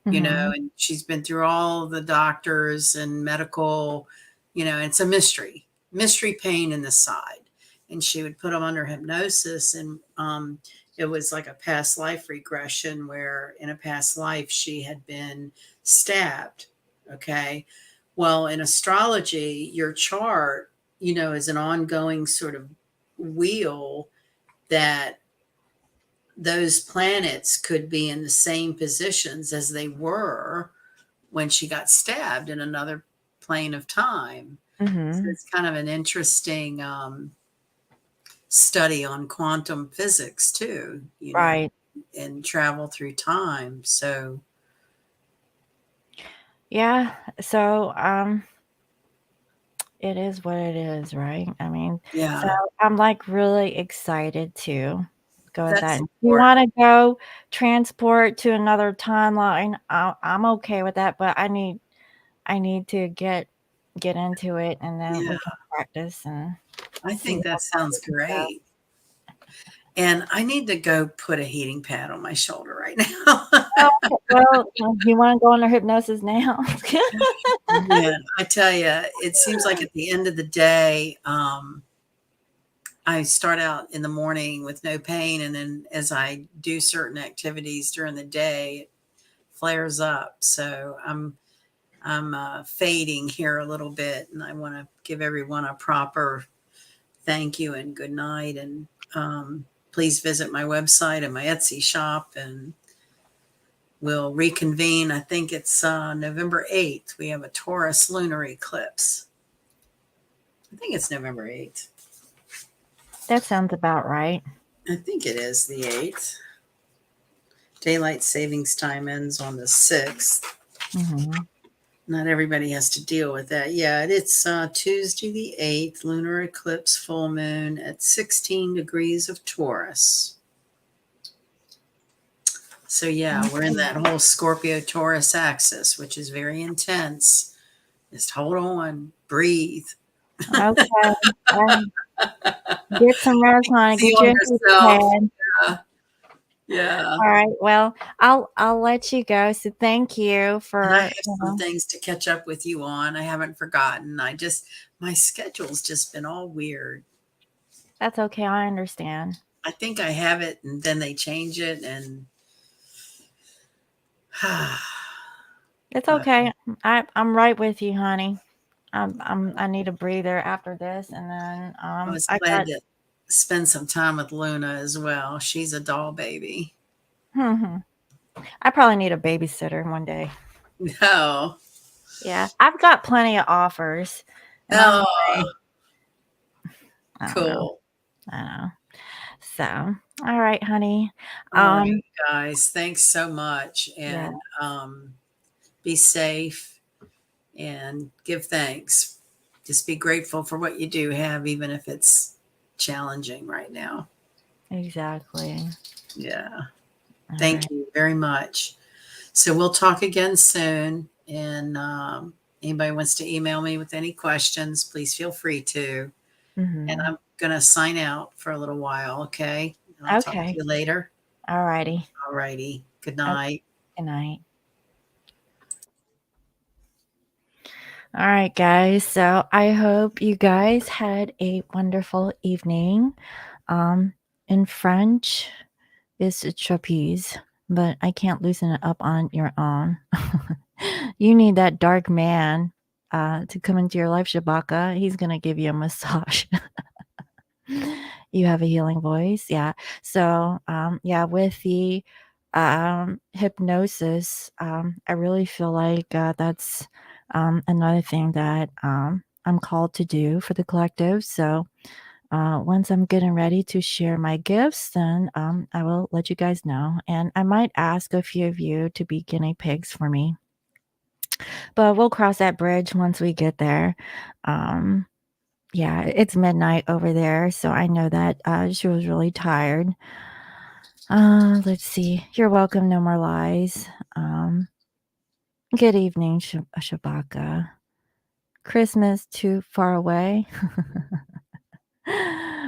Hmm. and she's been through all the doctors and medical, it's a mystery pain in the side. And she would put them under hypnosis, and it was like a past life regression where in a past life she had been stabbed. Okay. Well, in astrology, your chart, is an ongoing sort of wheel that those planets could be in the same positions as they were when she got stabbed in another plane of time. So Hmm. it's kind of an interesting study on quantum physics too, Right. and travel through time. So Yeah. So it is what it is, right? I mean, so yeah, I'm like really excited to go with that. that's If you important. want to go transport to another timeline, I'm okay with that, but I need to get into it, and then Yeah, we can practice and I see think how that far sounds we can go. great. And I need to go put a heating pad on my shoulder right now. Oh, okay. Well, you want to go into hypnosis now? Man, I tell you, it seems like at the end of the day, I start out in the morning with no pain, and then as I do certain activities during the day, it flares up. So I'm fading here a little bit, and I want to give everyone a proper thank you and good night. And please visit my website and my Etsy shop, and we'll reconvene. I think it's November 8th. We have a Taurus lunar eclipse. I think it's November 8th. That sounds about right. I think it is the 8th. Daylight savings time ends on the 6th. Hmm. Not everybody has to deal with that. Yeah, it's Tuesday the 8th, lunar eclipse full moon at 16 degrees of Taurus. So, yeah, we're in that whole Scorpio Taurus axis, which is very intense. Just hold on, breathe. Okay. Um, get some rest, honey. See Get on your heat yourself. pad. Yeah. Yeah. All right. Well, I'll let you go. So thank you And I for, have some things to catch up with you on. I haven't forgotten. My schedule's just been all weird. That's okay. I understand. I think I have it, and then they change it, and It's but okay. I'm right with you, honey. I need a breather after this, and then I was I glad got. to spend some time with Luna as well. She's a doll baby. I probably need a babysitter one day. No. Yeah, I've got plenty of offers, and I'm Oh, like, I don't know. cool. I know. So, all right, honey. All right, Um, guys. Thanks so much. yeah, And be safe and give thanks. Just be grateful for what you do have, even if it's challenging right now. exactly. Yeah. All Thank right. you very much. So we'll talk again soon. And anybody wants to email me with any questions, please feel free to. And Mm-hmm. I'm going to sign out for a little while. Okay. And I'll talk to Okay. you later. All righty. All righty. Good Okay. night. Good night. All right, guys. So I hope you guys had a wonderful evening. Um, in French, it's a trapeze, but I can't loosen it up on your own. You need that dark man to come into your life, Shabaka. He's gonna give you a massage. You have a healing voice, yeah. So, yeah, with the hypnosis, I really feel like that's another thing that I'm called to do for the collective. So, once I'm good and ready to share my gifts, then I will let you guys know. And I might ask a few of you to be guinea pigs for me, but we'll cross that bridge once we get there. Um, yeah, it's midnight over there, so I know that she was really tired. Let's see. You're welcome. No more lies. Um, good evening, Shabaka. Christmas too far away.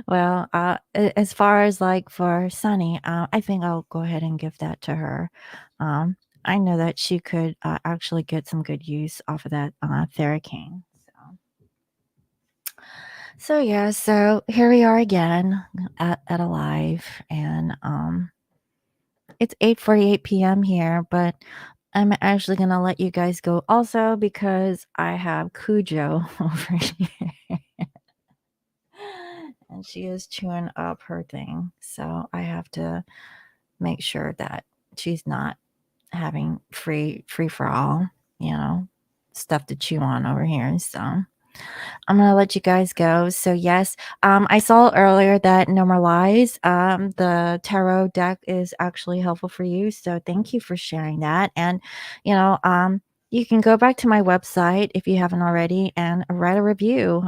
Well, as far as like for Sunny, I think I'll go ahead and give that to her. Um, I know that she could actually get some good use off of that Theracane. So yeah, so here we are again at Alive, and it's 8:48 p.m. here, but I'm actually gonna let you guys go also because I have Cujo over here. And she is chewing up her thing. So I have to make sure that she's not having free for all, you know, stuff to chew on over here. So I'm gonna let you guys go. So yes, I saw earlier that No More Lies, the tarot deck is actually helpful for you. So thank you for sharing that. And you know, you can go back to my website if you haven't already and write a review.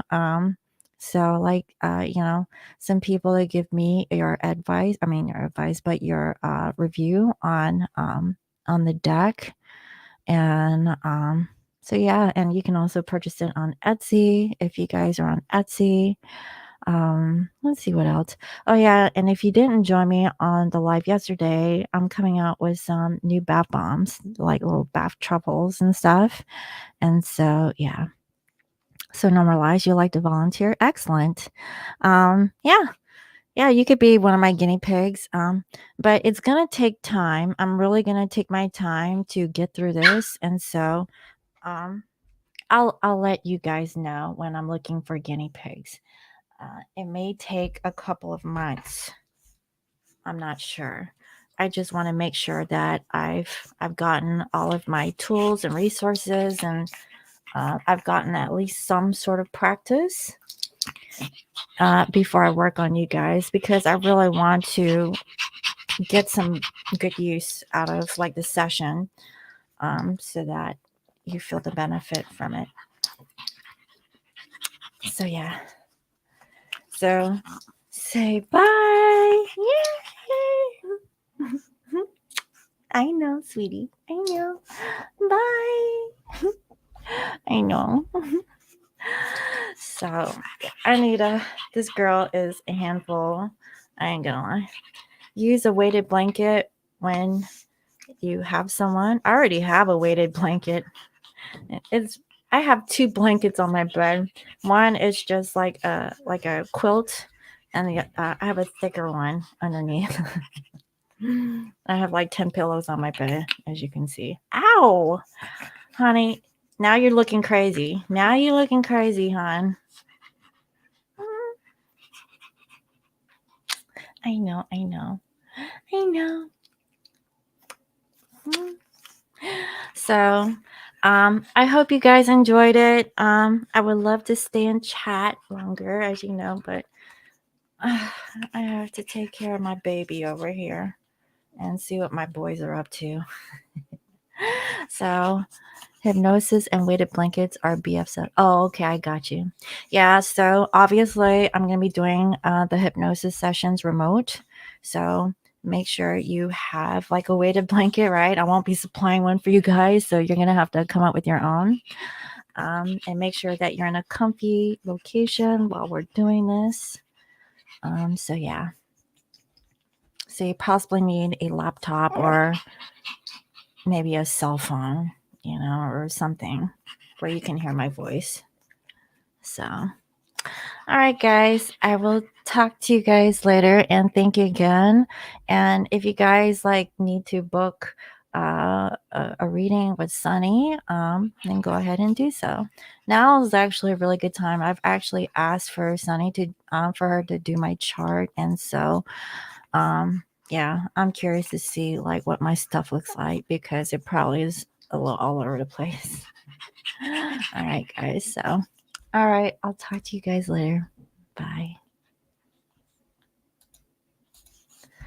So like you know, some people that give me your advice, I mean your advice, but your review on the deck. And so yeah, and you can also purchase it on Etsy if you guys are on Etsy. Let's see what else. Oh yeah, and if you didn't join me on the live yesterday, I'm coming out with some new bath bombs, like little bath truffles and stuff. And so yeah. So normalize, you like to volunteer. Excellent. Yeah. Yeah, you could be one of my guinea pigs. But it's gonna take time. I'm really gonna take my time to get through this. And so um I'll let you guys know when I'm looking for guinea pigs. It may take a couple of months. I'm not sure. I just want to make sure that I've gotten all of my tools and resources, and I've gotten at least some sort of practice before I work on you guys, because I really want to get some good use out of like the session, so that you feel the benefit from it. So yeah. So say bye. Yay! I know, sweetie. I know. Bye. I know. So, Anita, this girl is a handful. I ain't gonna lie. Use a weighted blanket when you have someone. I already have a weighted blanket. It's I have two blankets on my bed. One is just like a quilt And I have a thicker one underneath. I have like 10 pillows on my bed, as you can see. Ow! Honey, now you're looking crazy. Now you're looking crazy, hon. I know, I know. I know. So, I hope you guys enjoyed it. I would love to stay and chat longer, as you know, but I have to take care of my baby over here and see what my boys are up to. So, hypnosis and weighted blankets are BFs. Oh, okay, I got you. Yeah, so obviously I'm going to be doing the hypnosis sessions remote. So make sure you have like a weighted blanket, right? I won't be supplying one for you guys, so you're going to have to come up with your own. And make sure that you're in a comfy location while we're doing this. So yeah. So you possibly need a laptop or maybe a cell phone, or something where you can hear my voice. So, all right, guys, I will talk to you guys later, and thank you again. And if you guys need to book a reading with Sunny, then go ahead and do so. Now is actually a really good time. I've actually asked for Sunny to for her to do my chart, and so yeah, I'm curious to see what my stuff looks like because it probably is a little all over the place. All right, guys. So, all right, I'll talk to you guys later.